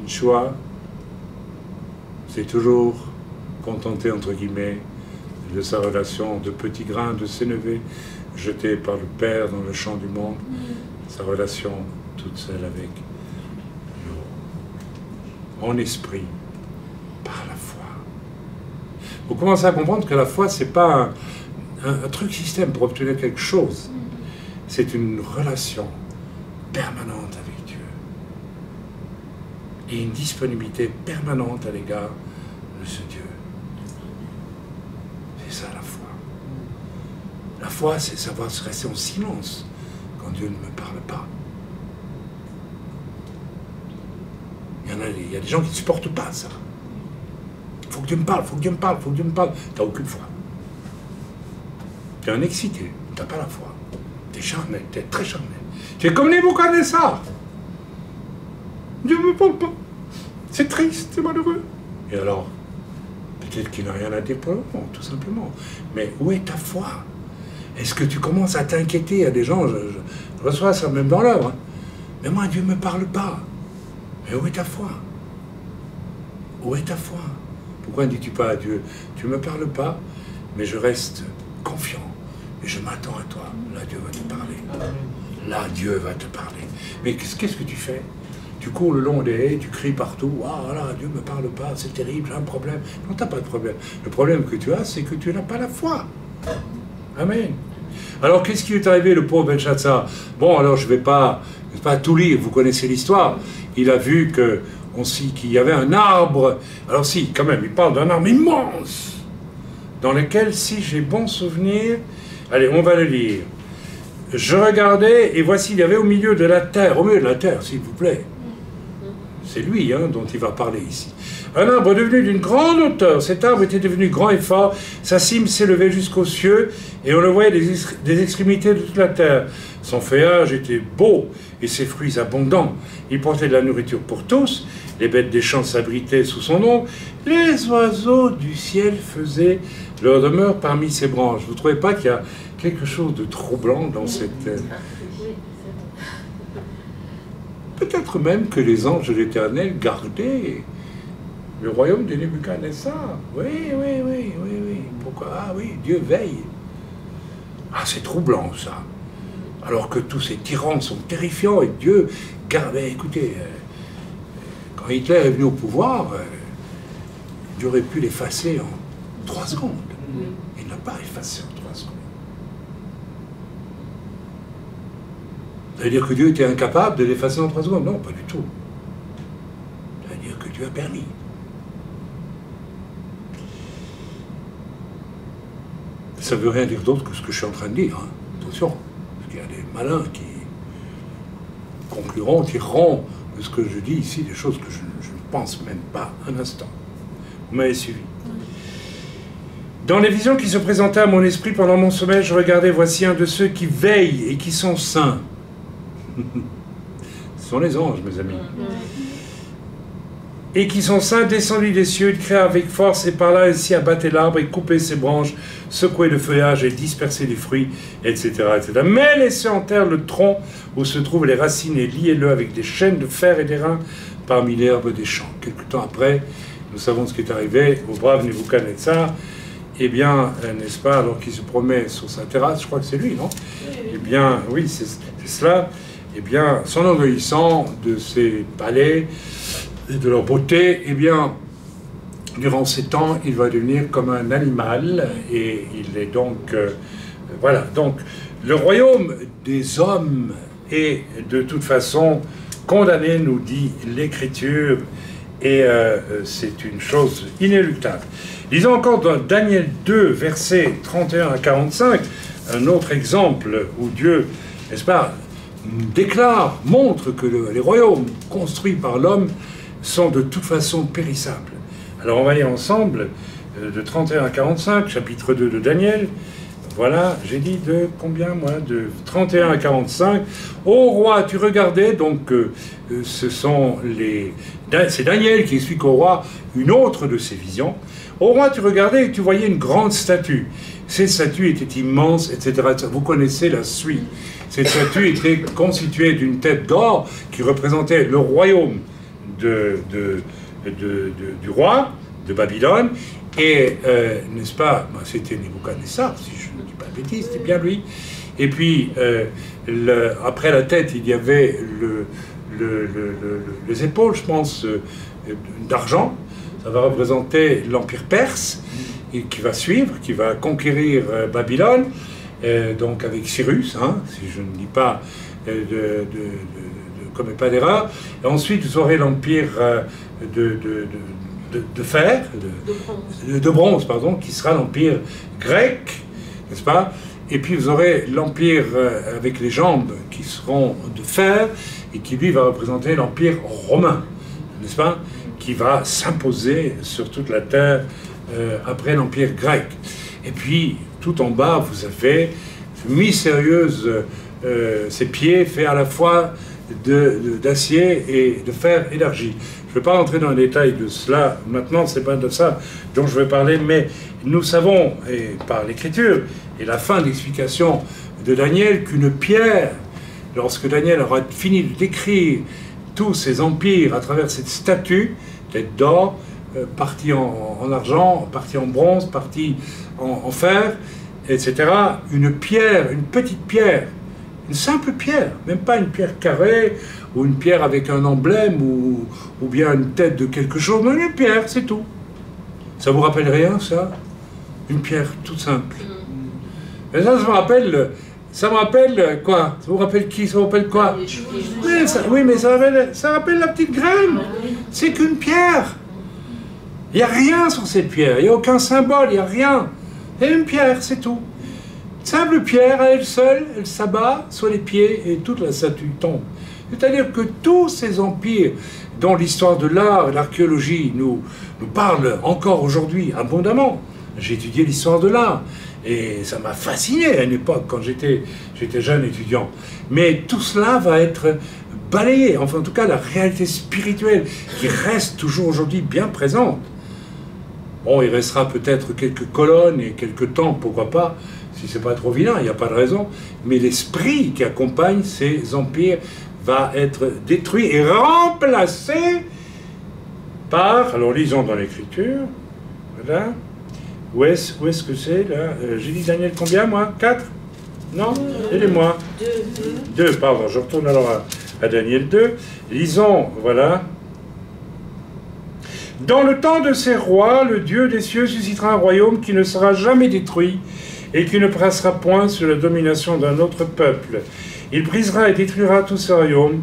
Yeshua s'est toujours contenté, entre guillemets, de sa relation de petit grain de sénévé jeté par le Père dans le champ du monde, sa relation tout toute seule avec nous, en esprit, par la foi. Vous commencez à comprendre que la foi, ce n'est pas un truc système pour obtenir quelque chose. C'est une relation permanente avec Dieu. Et une disponibilité permanente à l'égard de ce Dieu. C'est ça la foi. La foi, c'est savoir se rester en silence quand Dieu ne me parle pas. Il y a des gens qui ne supportent pas ça. Il faut que Dieu me parle, il faut que Dieu me parle, il faut que Dieu me parle. Tu n'as aucune foi. Tu es un excité, tu n'as pas la foi. Tu es charnel, tu es très charnel. Tu es comme Nebuchadnezzar. Dieu ne me parle pas. C'est triste, c'est malheureux. Et alors, peut-être qu'il n'a rien à dire pour le moment, tout simplement. Mais où est ta foi? Est-ce que tu commences à t'inquiéter? Il y a des gens, je reçois ça même dans l'œuvre. Hein. Mais moi, Dieu ne me parle pas. Mais où est ta foi? Où est ta foi? Pourquoi ne dis-tu pas à Dieu, tu ne me parles pas, mais je reste confiant et je m'attends à toi. Là, Dieu va te parler. Là, Dieu va te parler. Mais qu'est-ce que tu fais? Tu cours le long des haies, tu cries partout. Ah, voilà, Dieu ne me parle pas, c'est terrible, j'ai un problème. Non, tu n'as pas de problème. Le problème que tu as, c'est que tu n'as pas la foi. Amen. Alors, qu'est-ce qui est arrivé, le pauvre Belshazzar? Bon, alors, je ne vais pas tout lire, vous connaissez l'histoire. Il a vu qu'il y avait un arbre. Alors si, quand même, il parle d'un arbre immense, dans lequel, si j'ai bon souvenir, allez, on va le lire. Je regardais, et voici, il y avait au milieu de la terre, s'il vous plaît. C'est lui dont il va parler ici. Un arbre devenu d'une grande hauteur. Cet arbre était devenu grand et fort. Sa cime s'élevait jusqu'aux cieux, et on le voyait des extrémités de toute la terre. Son feuillage était beau, et ses fruits abondants. Il portait de la nourriture pour tous. Les bêtes des champs s'abritaient sous son ombre. Les oiseaux du ciel faisaient leur demeure parmi ses branches. Vous ne trouvez pas qu'il y a quelque chose de troublant dans cette... Peut-être même que les anges de l'Éternel gardaient le royaume de Nebuchadnezzar. Oui. Pourquoi? Ah oui, Dieu veille. Ah, c'est troublant, ça. Alors que tous ces tyrans sont terrifiants et Dieu garde... Écoutez, quand Hitler est venu au pouvoir, Dieu aurait pu l'effacer en 3 secondes. Il ne l'a pas effacé en 3 secondes. Ça veut dire que Dieu était incapable de l'effacer en 3 secondes? Non, pas du tout. Ça veut dire que Dieu a permis. Ça ne veut rien dire d'autre que ce que je suis en train de dire. Hein. Attention, parce qu'il y a des malins qui concluront, tireront de ce que je dis ici des choses que je ne pense même pas un instant. Vous m'avez suivi. Dans les visions qui se présentaient à mon esprit pendant mon sommeil, je regardais, voici un de ceux qui veillent et qui sont saints. Ce sont les anges, mes amis. Et qui sont saints, descendus des cieux, il créa avec force, et par là ainsi abattait l'arbre, et coupait ses branches, secouait le feuillage, et dispersait les fruits, etc., etc. Mais laissez en terre le tronc où se trouvent les racines, et liez-le avec des chaînes de fer et d'airain parmi l'herbe des champs. Quelque temps après, nous savons ce qui est arrivé au brave Nebuchadnezzar. Eh bien, n'est-ce pas, alors qu'il se promet sur sa terrasse, je crois que c'est lui, non? Eh bien, oui, c'est cela. Eh bien, s'enorgueillissant de ses palais et de leur beauté, eh bien, durant ces temps, il va devenir comme un animal, et il est donc... voilà, donc, le royaume des hommes est de toute façon condamné, nous dit l'Écriture, et c'est une chose inéluctable. Lisons encore dans Daniel 2, versets 31 à 45, un autre exemple où Dieu, n'est-ce pas, déclare, montre que les royaumes construits par l'homme sont de toute façon périssables. Alors on va lire ensemble de 31 à 45, chapitre 2 de Daniel. Voilà, j'ai dit de combien, moi? De 31 à 45. Ô roi, tu regardais, donc c'est Daniel qui explique au roi une autre de ses visions. Au roi, tu regardais et tu voyais une grande statue. Cette statue était immense, etc. Vous connaissez la suite. Cette statue était constituée d'une tête d'or qui représentait le royaume du roi de Babylone. Et, n'est-ce pas, c'était Nebuchadnezzar, si je ne dis pas de bêtises, c'était bien lui. Et puis, après la tête, il y avait les épaules, je pense, d'argent. Ça va représenter l'Empire perse, et qui va suivre, qui va conquérir Babylone, donc avec Cyrus, hein, si je ne dis pas de commets pas d'erreur. Et ensuite, vous aurez l'Empire de fer, de bronze, pardon, qui sera l'Empire grec, n'est-ce pas? Et puis vous aurez l'Empire avec les jambes qui seront de fer, et qui lui va représenter l'Empire romain, n'est-ce pas? Qui va s'imposer sur toute la terre après l'Empire grec. Et puis, tout en bas, vous avez mystérieuse ces pieds faits à la fois d'acier et de fer et d'argile. Je ne vais pas rentrer dans les détails de cela maintenant, ce n'est pas de ça dont je vais parler, mais nous savons, et par l'Écriture, et la fin de l'explication de Daniel, qu'une pierre, lorsque Daniel aura fini de décrire tous ces empires à travers cette statue, tête d'or, partie en argent, partie en bronze, partie en fer, etc., une pierre, une petite pierre, une simple pierre, même pas une pierre carrée, ou une pierre avec un emblème, ou bien une tête de quelque chose, mais une pierre, c'est tout. Ça vous rappelle rien, ça? Une pierre toute simple. Et ça me rappelle quoi? Ça vous rappelle qui? Ça vous rappelle quoi? Oui, mais ça rappelle la petite graine. C'est qu'une pierre. Il n'y a rien sur cette pierre, il n'y a aucun symbole, il n'y a rien. Il y a une pierre, c'est tout. Simple pierre, à elle seule, elle s'abat sur les pieds et toute la statue tombe. C'est-à-dire que tous ces empires dont l'histoire de l'art et l'archéologie nous parlent encore aujourd'hui abondamment. J'ai étudié l'histoire de l'art et ça m'a fasciné à une époque quand j'étais jeune étudiant. Mais tout cela va être balayé, enfin en tout cas la réalité spirituelle qui reste toujours aujourd'hui bien présente. Bon, il restera peut-être quelques colonnes et quelques temples, pourquoi pas, si c'est pas trop vilain, il n'y a pas de raison, mais l'esprit qui accompagne ces empires va être détruit et remplacé par, alors lisons dans l'Écriture, voilà, où est-ce que c'est, là? J'ai dit Daniel combien, moi? 4? Non? Aidez-moi. 2, pardon, je retourne alors à Daniel 2. Lisons, voilà. Dans le temps de ces rois, le Dieu des cieux suscitera un royaume qui ne sera jamais détruit et qui ne passera point sous la domination d'un autre peuple. Il brisera et détruira tous ces royaumes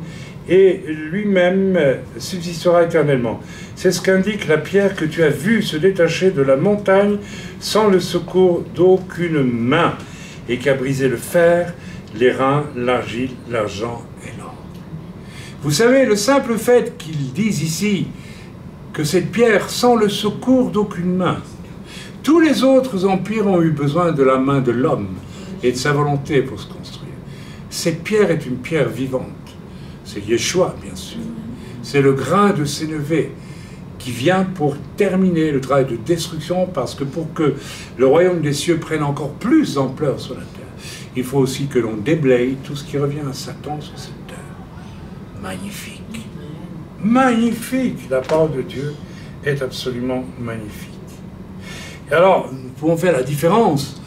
et lui-même subsistera éternellement. C'est ce qu'indique la pierre que tu as vue se détacher de la montagne sans le secours d'aucune main et qui a brisé le fer, les reins, l'argile, l'argent et l'or. Vous savez, le simple fait qu'ils disent ici que cette pierre sans le secours d'aucune main, tous les autres empires ont eu besoin de la main de l'homme et de sa volonté pour se construire. Cette pierre est une pierre vivante. C'est Yeshua, bien sûr. C'est le grain de sénévé qui vient pour terminer le travail de destruction, parce que pour que le royaume des cieux prenne encore plus d'ampleur sur la terre, il faut aussi que l'on déblaye tout ce qui revient à Satan sur cette terre. Magnifique. Magnifique. La parole de Dieu est absolument magnifique. Et alors, nous pouvons faire la différence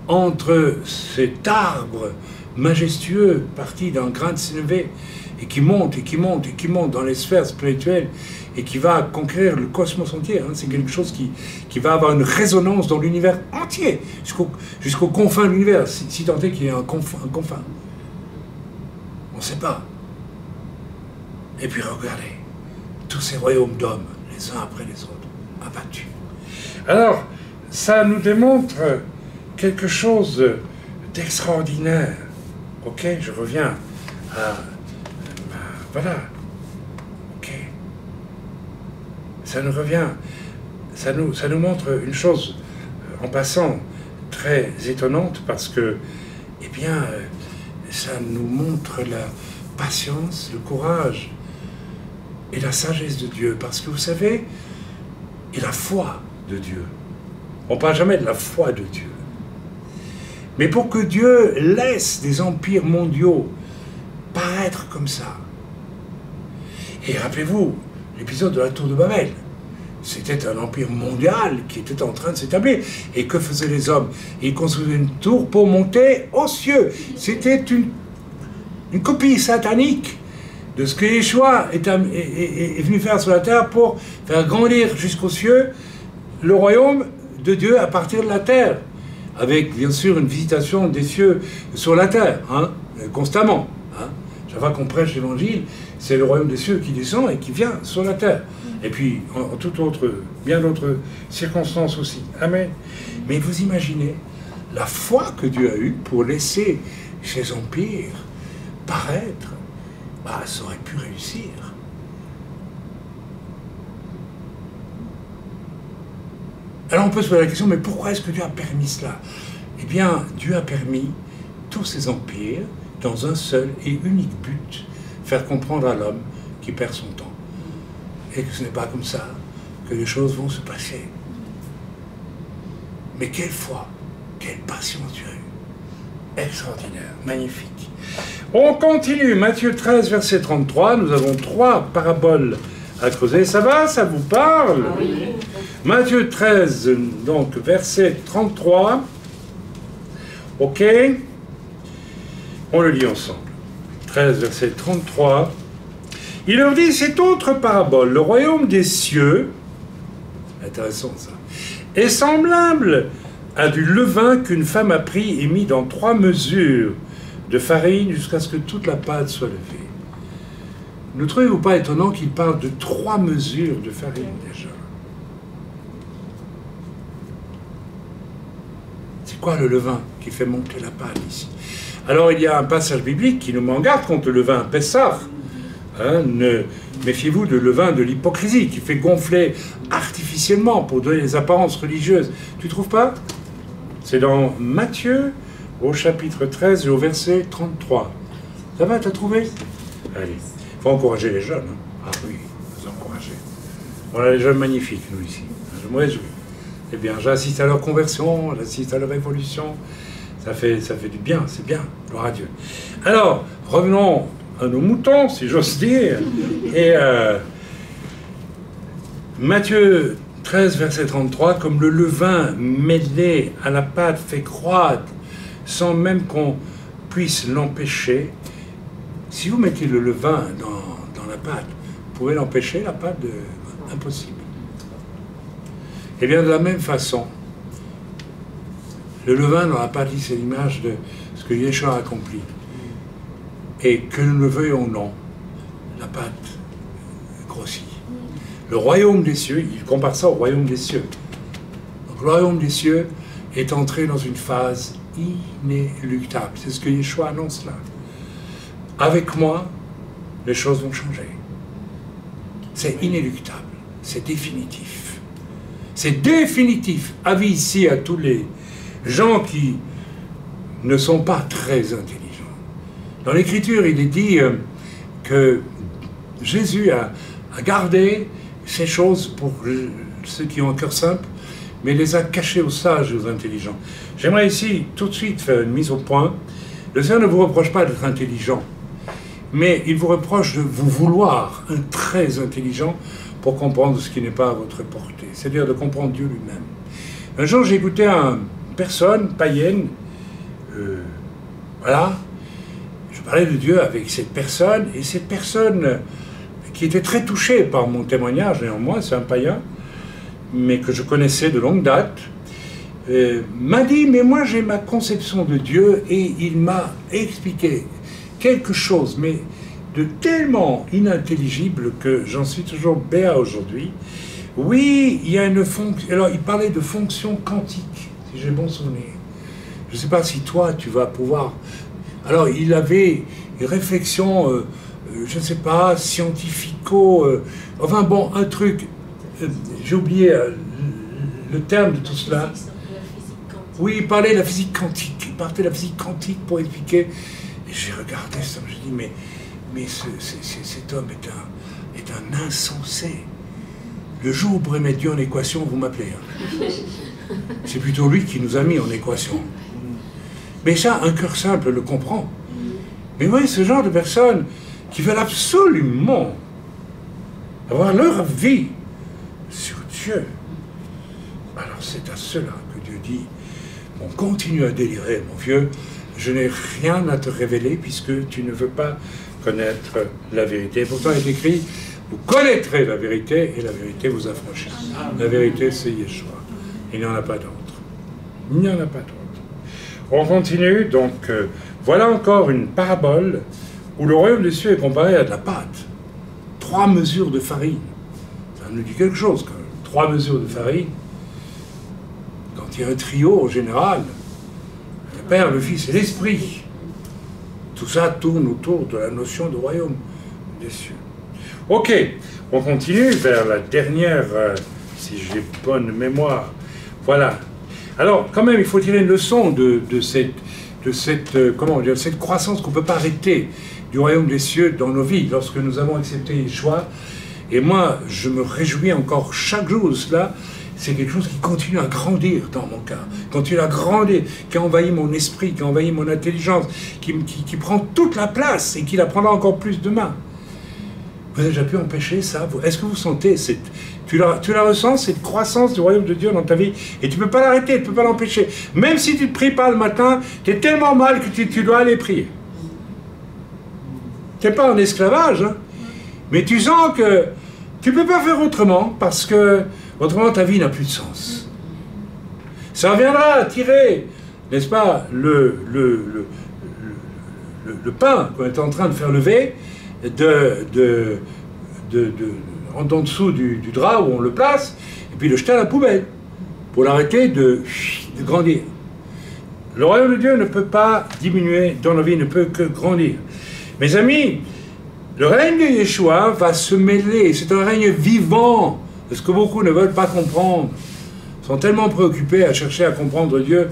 entre cet arbre majestueux parti d'un grain de sénévé et qui monte et qui monte et qui monte dans les sphères spirituelles et qui va conquérir le cosmos entier. Hein. C'est quelque chose qui va avoir une résonance dans l'univers entier, jusqu'aux confins de l'univers, si tant est qu'il y ait un confin. On ne sait pas. Et puis regardez, tous ces royaumes d'hommes, les uns après les autres, abattus. Alors, ça nous démontre quelque chose d'extraordinaire. Ok, je reviens à... voilà. Ok. Ça nous revient, ça nous montre une chose, en passant, très étonnante, parce que, eh bien, ça nous montre la patience, le courage et la sagesse de Dieu. Parce que vous savez, et la foi de Dieu. On ne parle jamais de la foi de Dieu. Mais pour que Dieu laisse des empires mondiaux paraître comme ça. Et rappelez-vous l'épisode de la tour de Babel. C'était un empire mondial qui était en train de s'établir. Et que faisaient les hommes? Ils construisaient une tour pour monter aux cieux. C'était une copie satanique de ce que Yeshua est venu faire sur la terre pour faire grandir jusqu'aux cieux le royaume de Dieu à partir de la terre. Avec bien sûr une visitation des cieux sur la terre, hein, constamment. Hein. Chaque fois qu'on prêche l'évangile, c'est le royaume des cieux qui descend et qui vient sur la terre. Et puis, en toute autre, bien d'autres circonstances aussi. Amen. Mais vous imaginez la foi que Dieu a eue pour laisser ces empires paraître, bah, ça aurait pu réussir. Alors on peut se poser la question, mais pourquoi est-ce que Dieu a permis cela? Eh bien, Dieu a permis tous ces empires dans un seul et unique but, faire comprendre à l'homme qui perd son temps. Et que ce n'est pas comme ça que les choses vont se passer. Mais quelle foi, quelle patience Dieu a eu. Extraordinaire, magnifique. On continue, Matthieu 13, verset 33, nous avons 3 paraboles à creuser. Ça va, ça vous parle? Oui. Matthieu 13, donc, verset 33. Ok? On le lit ensemble. 13, verset 33. Il leur dit, cette autre parabole, le royaume des cieux, intéressant ça, est semblable à du levain qu'une femme a pris et mis dans 3 mesures de farine jusqu'à ce que toute la pâte soit levée. Ne trouvez-vous pas étonnant qu'il parle de 3 mesures de farine déjà? C'est quoi le levain qui fait monter la pâte ici? Alors il y a un passage biblique qui nous met en garde contre le levain Pessah. Hein, méfiez-vous de levain de l'hypocrisie qui fait gonfler artificiellement pour donner des apparences religieuses. Tu trouves pas? C'est dans Matthieu au chapitre 13 et au verset 33. Ça va, t'as trouvé? Allez, il faut encourager les jeunes. Hein. Ah oui, faut encourager. On a des jeunes magnifiques, nous, ici. Je me réjouis. Eh bien, j'assiste à leur conversion, j'assiste à leur évolution. Ça fait du bien, c'est bien. Gloire à Dieu. Alors, revenons à nos moutons, si j'ose dire. Et Matthieu 13, verset 33, comme le levain mêlé à la pâte fait croître sans même qu'on puisse l'empêcher. Si vous mettez le levain dans la pâte, vous pouvez l'empêcher, la pâte? Impossible. Et bien de la même façon, le levain dans la pâte, c'est l'image de ce que Yeshua a accompli. Et que nous le veuillons ou non, la pâte grossit. Le royaume des cieux, il compare ça au royaume des cieux. Donc, le royaume des cieux est entré dans une phase inéluctable. C'est ce que Yeshua annonce là. Avec moi, les choses vont changer. C'est inéluctable. C'est définitif. C'est définitif. Avis ici à tous les gens qui ne sont pas très intelligents. Dans l'Écriture, il est dit que Jésus a gardé ces choses pour ceux qui ont un cœur simple, mais les a cachées aux sages et aux intelligents. J'aimerais ici tout de suite faire une mise au point. Le Seigneur ne vous reproche pas d'être intelligent, mais il vous reproche de vous vouloir un très intelligent pour comprendre ce qui n'est pas à votre portée, c'est-à-dire de comprendre Dieu lui-même. Un jour, j'ai écouté une personne païenne, voilà, je parlais de Dieu avec cette personne, et cette personne qui était très touchée par mon témoignage, néanmoins, c'est un païen, mais que je connaissais de longue date, m'a dit, mais moi j'ai ma conception de Dieu, et il m'a expliqué quelque chose, mais de tellement inintelligible que j'en suis toujours béat aujourd'hui. Oui, il y a une fonction, alors il parlait de fonction quantique, si j'ai bon souvenir. Je ne sais pas si toi tu vas pouvoir... Alors il avait une réflexion, je ne sais pas, scientifico, enfin bon, un truc, j'ai oublié le terme de tout cela. Oui, il parlait de la physique quantique, il partait de la physique quantique pour expliquer. Et j'ai regardé ça, je dis, mais cet homme est un insensé. Le jour où vous pourrez mettre Dieu en équation, vous m'appelez. Hein. C'est plutôt lui qui nous a mis en équation. Mais ça, un cœur simple le comprend. Mais vous voyez, ce genre de personnes qui veulent absolument avoir leur vie sur Dieu. Alors c'est à cela que Dieu dit, on continue à délirer, mon vieux, je n'ai rien à te révéler puisque tu ne veux pas connaître la vérité. Pourtant il est écrit, vous connaîtrez la vérité et la vérité vous affranchira. La vérité c'est Yeshua. Il n'y en a pas d'autre. Il n'y en a pas d'autre. On continue, donc voilà encore une parabole où le royaume des cieux est comparé à de la pâte. 3 mesures de farine. Ça nous dit quelque chose quand même. 3 mesures de farine. Quand il y a un trio, en général, le Père, le Fils et l'Esprit, tout ça tourne autour de la notion de royaume des cieux. Ok, on continue vers la dernière, si j'ai bonne mémoire. Voilà. Alors, quand même, il faut tirer une leçon de cette croissance qu'on ne peut pas arrêter du royaume des cieux dans nos vies, lorsque nous avons accepté Yeshua. Et moi, je me réjouis encore chaque jour de cela. C'est quelque chose qui continue à grandir dans mon cœur, continue à grandir, qui envahit mon esprit, qui envahit mon intelligence, qui prend toute la place et qui la prendra encore plus demain. Vous avez déjà pu empêcher ça? Est-ce que vous sentez tu la ressens, cette croissance du royaume de Dieu dans ta vie, et tu ne peux pas l'arrêter, tu ne peux pas l'empêcher. Même si tu ne pries pas le matin, tu es tellement mal que tu dois aller prier. Tu n'es pas en esclavage, hein, mais tu sens que tu ne peux pas faire autrement, parce que autrement ta vie n'a plus de sens. Ça reviendra à tirer, n'est-ce pas, le pain qu'on est en train de faire lever en dessous du drap où on le place, et puis le jeter à la poubelle, pour l'arrêter de grandir. Le royaume de Dieu ne peut pas diminuer dans nos vies, ne peut que grandir. Mes amis, le règne de Yeshua va se mêler, c'est un règne vivant, ce que beaucoup ne veulent pas comprendre. Ils sont tellement préoccupés à chercher à comprendre Dieu,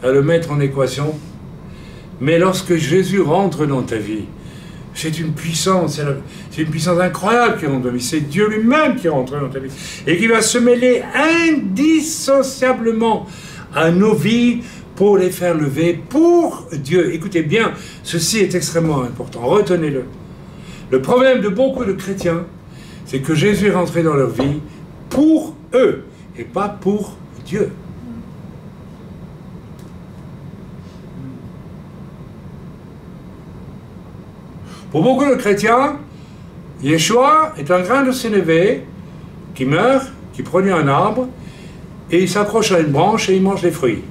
à le mettre en équation. Mais lorsque Jésus rentre dans ta vie, c'est une puissance incroyable qui rentre dans ta vie. C'est Dieu lui-même qui rentre dans ta vie et qui va se mêler indissociablement à nos vies pour les faire lever pour Dieu. Écoutez bien, ceci est extrêmement important, retenez-le. Le problème de beaucoup de chrétiens, c'est que Jésus est rentré dans leur vie pour eux et pas pour Dieu. Pour beaucoup de chrétiens, Yeshua est un grain de sénévé qui meurt, qui produit un arbre, et il s'accroche à une branche et il mange les fruits.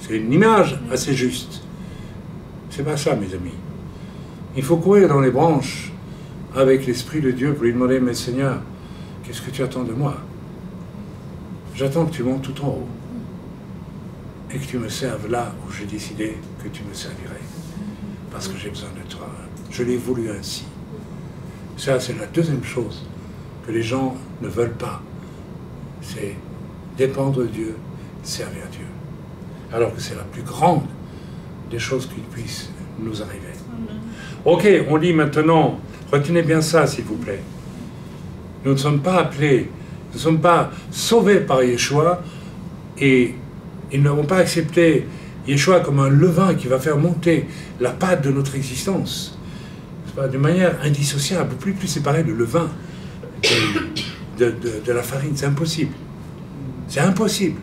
C'est une image assez juste. C'est pas ça, mes amis. Il faut courir dans les branches avec l'Esprit de Dieu pour lui demander, mais Seigneur, qu'est-ce que tu attends de moi? J'attends que tu montes tout en haut et que tu me serves là où j'ai décidé que tu me servirais. Parce que j'ai besoin de toi. Je l'ai voulu ainsi. Ça, c'est la deuxième chose que les gens ne veulent pas. C'est dépendre de Dieu, servir Dieu. Alors que c'est la plus grande des choses qui puissent nous arriver. Ok, on lit maintenant, retenez bien ça s'il vous plaît. Nous ne sommes pas appelés, nous ne sommes pas sauvés par Yeshua et ils n'avons pas accepté Yeshua comme un levain qui va faire monter la pâte de notre existence. De manière indissociable, plus séparer le levain de la farine, c'est impossible. C'est impossible.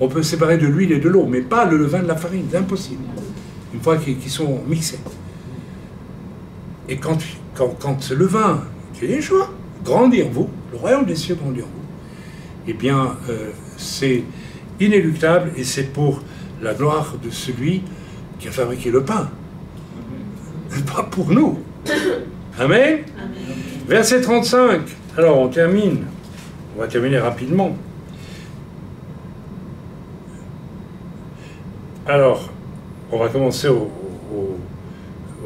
On peut séparer de l'huile et de l'eau, mais pas le levain de la farine, c'est impossible. Une fois qu'ils sont mixés. Et quand ce levain, c'est Yeshua, grandit en vous, le royaume des cieux grandit en vous, eh bien, c'est inéluctable et c'est pour la gloire de celui qui a fabriqué le pain. Pas pour nous. Amen. Amen. Verset 35. Alors, on termine. On va terminer rapidement. Alors, on va commencer au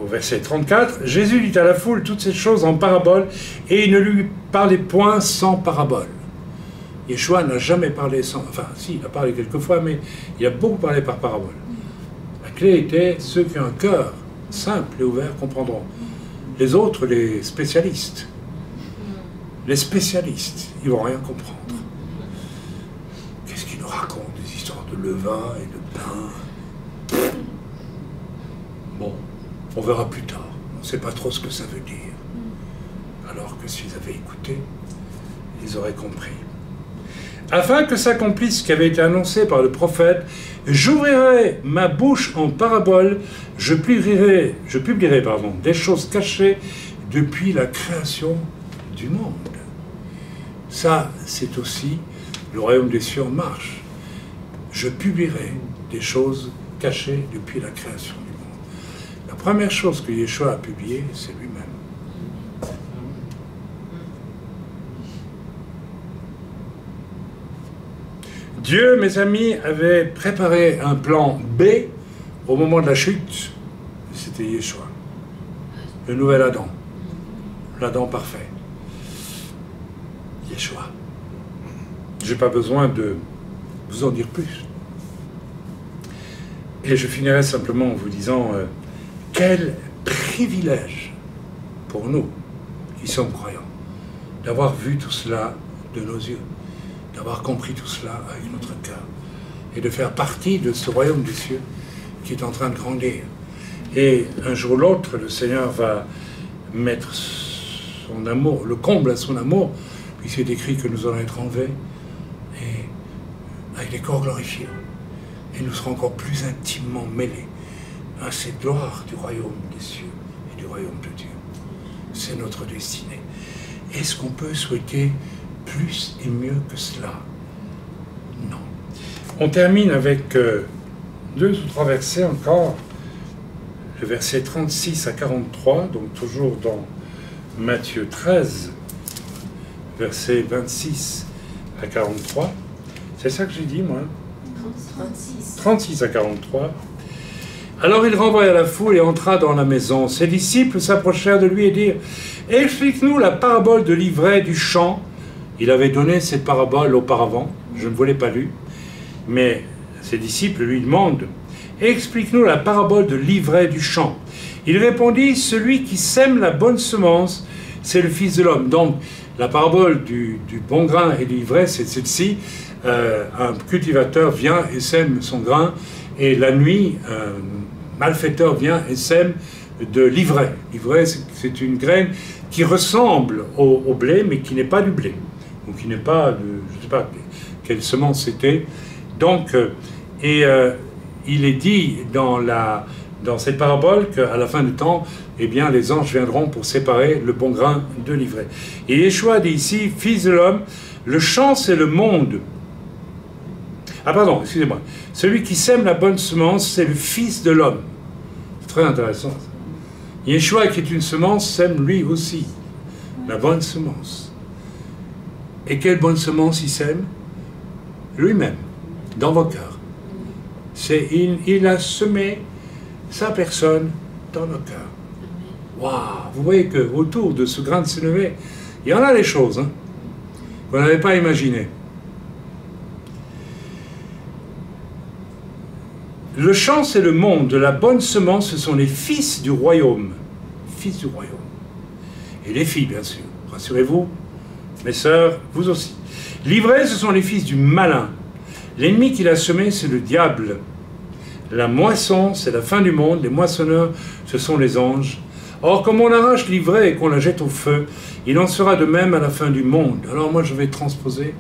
verset 34. Jésus dit à la foule toutes ces choses en parabole, et il ne lui parlait point sans parabole. Yeshua n'a jamais parlé sans... Enfin, si, il a parlé quelquefois, mais il a beaucoup parlé par parabole. La clé était ceux qui ont un cœur simple et ouvert comprendront. Les autres, les spécialistes, ils vont rien comprendre. Qu'est-ce qu'ils nous racontent? Des histoires de levain et de pain. Bon, on verra plus tard. On ne sait pas trop ce que ça veut dire. alors que s'ils avaient écouté, ils auraient compris. Afin que s'accomplisse ce qui avait été annoncé par le prophète, j'ouvrirai ma bouche en parabole, je publierai des choses cachées depuis la création du monde. Ça, c'est aussi le royaume des cieux en marche. Je publierai des choses cachées depuis la création du monde. La première chose que Yeshua a publiée, c'est lui-même. Dieu, mes amis, avait préparé un plan B au moment de la chute. C'était Yeshua, le nouvel Adam, l'Adam parfait. Yeshua. Je n'ai pas besoin de vous en dire plus. Et je finirai simplement en vous disant quel privilège pour nous qui sommes croyants d'avoir vu tout cela de nos yeux, d'avoir compris tout cela avec notre cœur et de faire partie de ce royaume des cieux qui est en train de grandir. Et un jour ou l'autre, le Seigneur va mettre son amour, le comble à son amour, puisqu'il est écrit que nous allons être enlevés et avec des corps glorifiés. Et nous serons encore plus intimement mêlés à cette gloire du royaume des cieux et du royaume de Dieu. C'est notre destinée. Est-ce qu'on peut souhaiter plus et mieux que cela? Non. On termine avec 2 ou 3 versets encore. Le verset 36 à 43, donc toujours dans Matthieu 13, versets 26 à 43. C'est ça que j'ai dit, moi? 36 à 43. Alors il renvoya la foule et entra dans la maison. Ses disciples s'approchèrent de lui et dirent « Explique-nous la parabole de l'ivraie du champ. » Il avait donné cette parabole auparavant, je ne vous l'ai pas lue, mais ses disciples lui demandent « Explique-nous la parabole de l'ivraie du champ. » Il répondit « Celui qui sème la bonne semence, c'est le Fils de l'homme. » Donc, la parabole du bon grain et de l'ivraie, c'est celle-ci. Un cultivateur vient et sème son grain, et la nuit, un malfaiteur vient et sème de l'ivraie. L'ivraie, c'est une graine qui ressemble au blé, mais qui n'est pas du blé, ou qui n'est pas de, je ne sais pas quelle semence c'était. Donc, il est dit dans cette parabole qu'à la fin du temps, eh bien, les anges viendront pour séparer le bon grain de l'ivraie. Et Yeshua dit ici, Fils de l'homme, le champ c'est le monde. Ah pardon, excusez-moi. Celui qui sème la bonne semence, c'est le Fils de l'homme. C'est très intéressant. Yeshua, qui est une semence, sème lui aussi la bonne semence. Et quelle bonne semence il sème? Lui-même, dans vos cœurs. Il a semé sa personne dans nos cœurs. Waouh! Vous voyez qu'autour de ce grain de sénévé, il y en a des choses hein, qu'on n'avait pas imaginées. Le champ, c'est le monde. De la bonne semence, ce sont les fils du royaume. Fils du royaume. Et les filles, bien sûr. Rassurez-vous, mes sœurs, vous aussi. L'ivraie, ce sont les fils du malin. L'ennemi qu'il a semé, c'est le diable. La moisson, c'est la fin du monde. Les moissonneurs, ce sont les anges. Or, comme on arrache l'ivraie et qu'on la jette au feu, il en sera de même à la fin du monde. Alors moi, je vais transposer.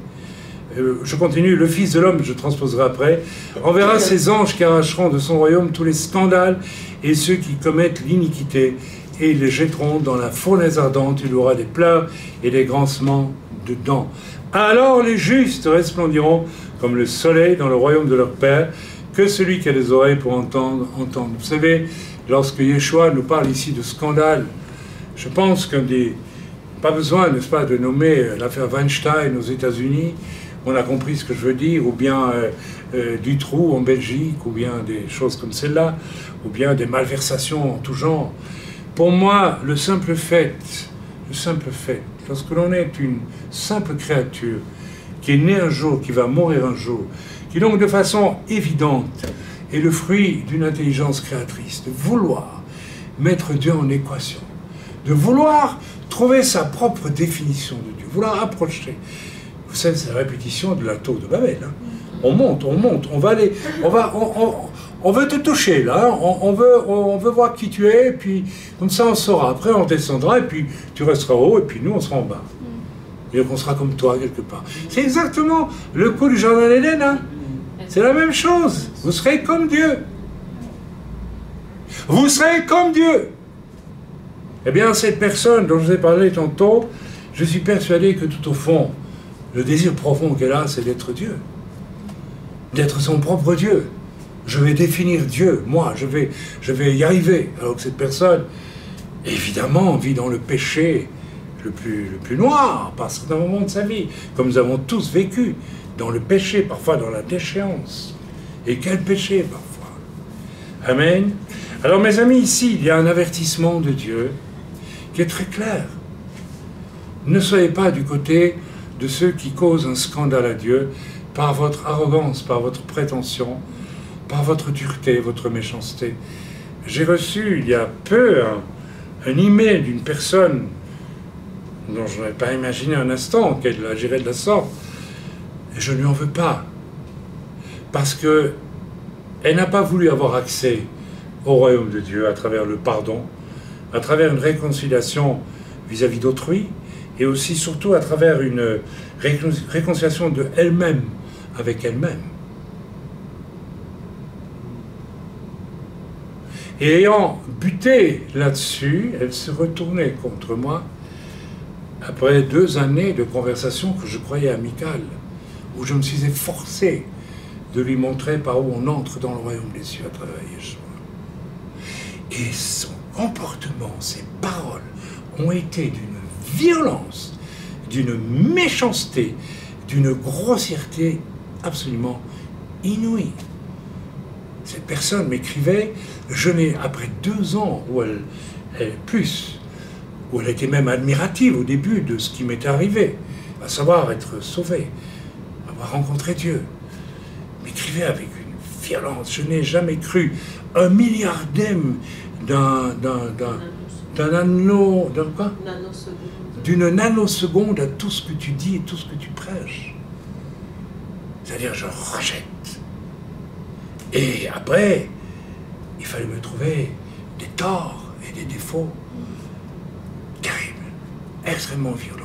Je continue, le Fils de l'homme, je transposerai après, enverra ses anges qui arracheront de son royaume tous les scandales et ceux qui commettent l'iniquité, et ils les jetteront dans la fournaise ardente, il y aura des pleurs et des grincements de dents. Alors les justes resplendiront comme le soleil dans le royaume de leur Père, que celui qui a des oreilles pour entendre, entende. Vous savez, lorsque Yeshua nous parle ici de scandale, je pense qu'on dit, pas besoin, n'est-ce pas, de nommer l'affaire Weinstein aux États-Unis. On a compris ce que je veux dire, ou bien Dutroux en Belgique, ou bien des choses comme celle-là, ou bien des malversations en tout genre. Pour moi, le simple fait, lorsque l'on est une simple créature, qui est née un jour, qui va mourir un jour, qui donc de façon évidente est le fruit d'une intelligence créatrice, de vouloir mettre Dieu en équation, de vouloir trouver sa propre définition de Dieu, vouloir approcher. Vous savez, c'est la répétition de la tour de Babel. Hein. On monte, on va aller, on veut te toucher, là, on veut voir qui tu es, et puis comme ça on saura. Après on descendra, et puis tu resteras haut, et puis nous on sera en bas. Et on sera comme toi, quelque part. C'est exactement le coup du jardin d'Éden, hein. C'est la même chose. Vous serez comme Dieu. Vous serez comme Dieu. Eh bien, cette personne dont je vous ai parlé tantôt, je suis persuadé que tout au fond, le désir profond qu'elle a, c'est d'être Dieu. D'être son propre Dieu. Je vais définir Dieu, moi, je vais y arriver. Alors que cette personne, évidemment, vit dans le péché le plus noir, par certains moments de sa vie, comme nous avons tous vécu, dans le péché, parfois dans la déchéance. Et quel péché, parfois. Amen. Alors, mes amis, ici, il y a un avertissement de Dieu qui est très clair. Ne soyez pas du côté de ceux qui causent un scandale à Dieu par votre arrogance, par votre prétention, par votre dureté, votre méchanceté. J'ai reçu, il y a peu, un email d'une personne dont je n'avais pas imaginé un instant qu'elle agirait de la sorte. Et je ne lui en veux pas. Parce que elle n'a pas voulu avoir accès au royaume de Dieu à travers le pardon, à travers une réconciliation vis-à-vis d'autrui, et aussi, surtout, à travers une réconciliation de elle-même avec elle-même. Et ayant buté là-dessus, elle se retournait contre moi après 2 années de conversation que je croyais amicales, où je me suis efforcé de lui montrer par où on entre dans le royaume des cieux à travers Yeshua. Et son comportement, ses paroles ont été d'une violence, d'une méchanceté, d'une grossièreté absolument inouïe. Cette personne m'écrivait, après 2 ans où elle était même admirative au début de ce qui m'était arrivé, à savoir être sauvée, avoir rencontré Dieu, m'écrivait avec une violence. Je n'ai jamais cru un milliardème d'une nanoseconde à tout ce que tu dis et tout ce que tu prêches. C'est-à-dire, je rejette. Et après, il fallait me trouver des torts et des défauts terribles, extrêmement violents.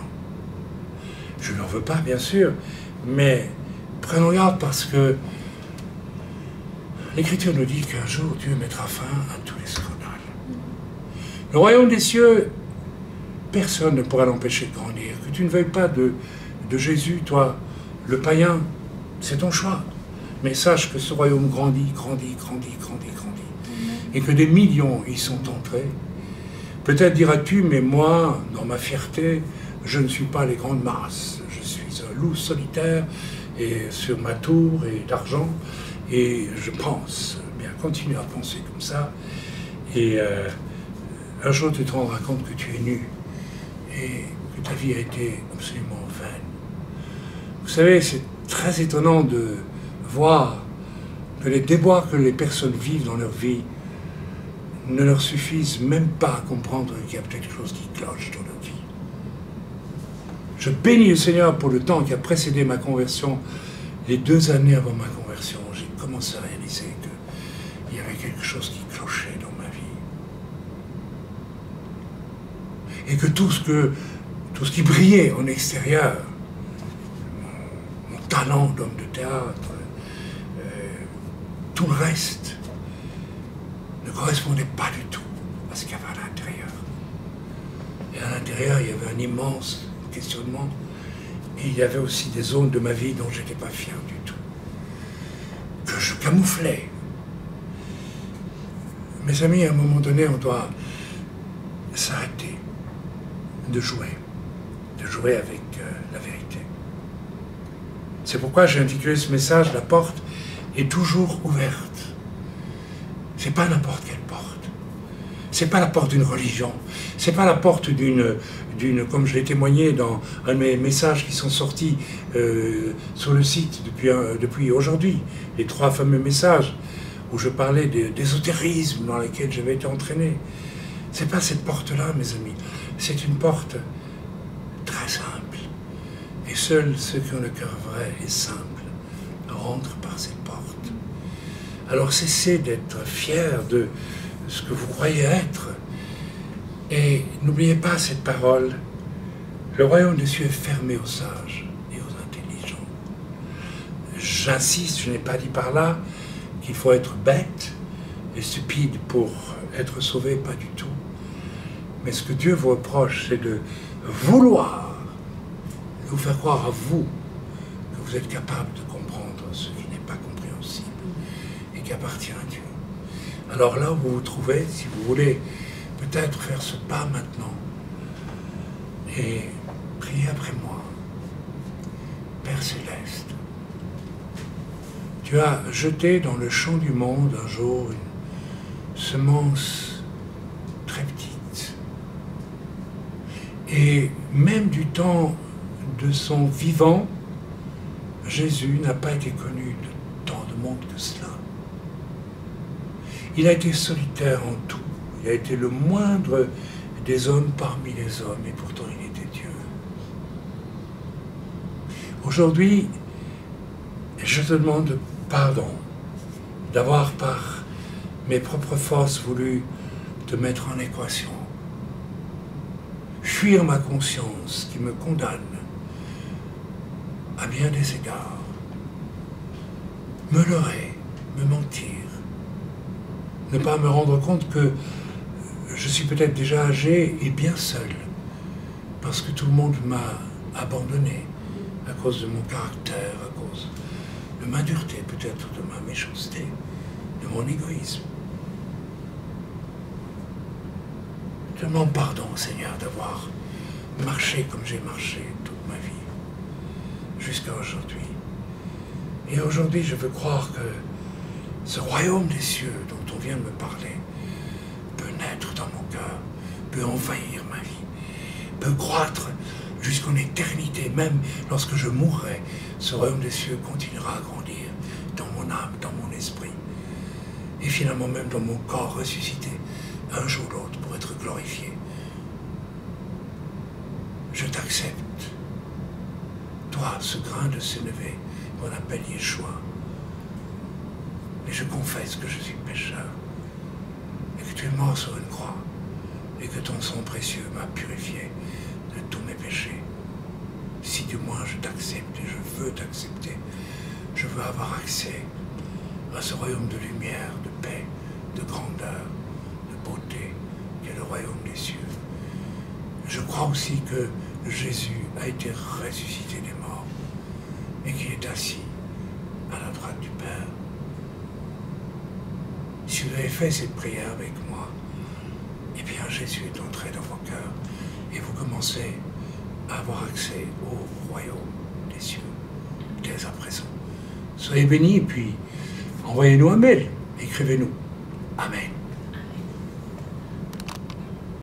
Je n'en veux pas, bien sûr, mais prenons garde parce que l'Écriture nous dit qu'un jour, Dieu mettra fin à tous les scandales. Le royaume des cieux, personne ne pourra l'empêcher de grandir. Que tu ne veuilles pas de Jésus, toi, le païen, c'est ton choix. Mais sache que ce royaume grandit, grandit, grandit, grandit, grandit. Et que des millions y sont entrés. Peut-être diras-tu, mais moi, dans ma fierté, je ne suis pas les grandes masses. Je suis un loup solitaire et sur ma tour et d'argent. Et je pense, bien, continue à penser comme ça. Et un jour, tu te rendras compte que tu es nu et que ta vie a été absolument vaine. Vous savez, c'est très étonnant de voir que les déboires que les personnes vivent dans leur vie ne leur suffisent même pas à comprendre qu'il y a peut-être quelque chose qui cloche dans leur vie. Je bénis le Seigneur pour le temps qui a précédé ma conversion. Les 2 années avant ma conversion, j'ai commencé à réaliser qu'il y avait quelque chose qui clochait dans ma vie. Et que tout ce qui brillait en extérieur, mon talent d'homme de théâtre, tout le reste, ne correspondait pas du tout à ce qu'il y avait à l'intérieur. Et à l'intérieur, il y avait un immense questionnement. Et il y avait aussi des zones de ma vie dont je n'étais pas fier du tout. Que je camouflais. Mes amis, à un moment donné, on doit s'arrêter de jouer avec la vérité. C'est pourquoi j'ai intitulé ce message « La porte est toujours ouverte ». C'est pas n'importe quelle porte. C'est pas la porte d'une religion. C'est pas la porte d'une, comme je l'ai témoigné dans un de mes messages qui sont sortis sur le site depuis aujourd'hui, les 3 fameux messages où je parlais d'ésotérisme dans lequel j'avais été entraîné. C'est pas cette porte-là, mes amis. C'est une porte très simple. Et seuls ceux qui ont le cœur vrai et simple rentrent par cette porte. Alors cessez d'être fiers de ce que vous croyez être. Et n'oubliez pas cette parole. Le royaume des cieux est fermé aux sages et aux intelligents. J'insiste, je n'ai pas dit par là qu'il faut être bête et stupide pour être sauvé, pas du tout. Mais ce que Dieu vous reproche, c'est de vouloir vous faire croire à vous que vous êtes capable de comprendre ce qui n'est pas compréhensible et qui appartient à Dieu. Alors là où vous vous trouvez, si vous voulez peut-être faire ce pas maintenant et priez après moi. Père Céleste, tu as jeté dans le champ du monde un jour une semence très petite. Et même du temps de son vivant, Jésus n'a pas été connu de tant de monde que cela. Il a été solitaire en tout. Il a été le moindre des hommes parmi les hommes, et pourtant il était Dieu. Aujourd'hui, je te demande pardon d'avoir par mes propres forces voulu te mettre en équation. Fuir ma conscience qui me condamne à bien des égards. Me leurrer, me mentir. Ne pas me rendre compte que je suis peut-être déjà âgé et bien seul, parce que tout le monde m'a abandonné à cause de mon caractère, à cause de ma dureté, peut-être de ma méchanceté, de mon égoïsme. Je demande pardon, Seigneur, d'avoir marché comme j'ai marché toute ma vie, jusqu'à aujourd'hui. Et aujourd'hui, je veux croire que ce royaume des cieux dont on vient de me parler peut naître dans mon cœur, peut envahir ma vie, peut croître jusqu'en éternité. Même lorsque je mourrai, ce royaume des cieux continuera à grandir dans mon âme, dans mon esprit, et finalement même dans mon corps ressuscité, un jour ou l'autre, pour être glorifié. Je t'accepte, toi, ce grain de sénévé qu'on appelle Yeshua, et je confesse que je suis pécheur, et que tu es mort sur une croix, et que ton sang précieux m'a purifié de tous mes péchés. Si du moins je t'accepte, et je veux t'accepter, je veux avoir accès à ce royaume de lumière, de paix, de grandeur, de beauté, qui est le royaume des cieux. Je crois aussi que Jésus a été ressuscité des morts, et qu'il est assis à la droite du Père. Si vous avez fait cette prière avec moi, eh bien Jésus est entré dans vos cœurs et vous commencez à avoir accès au royaume des cieux dès à présent. Soyez bénis et puis envoyez-nous un mail, écrivez-nous. Amen.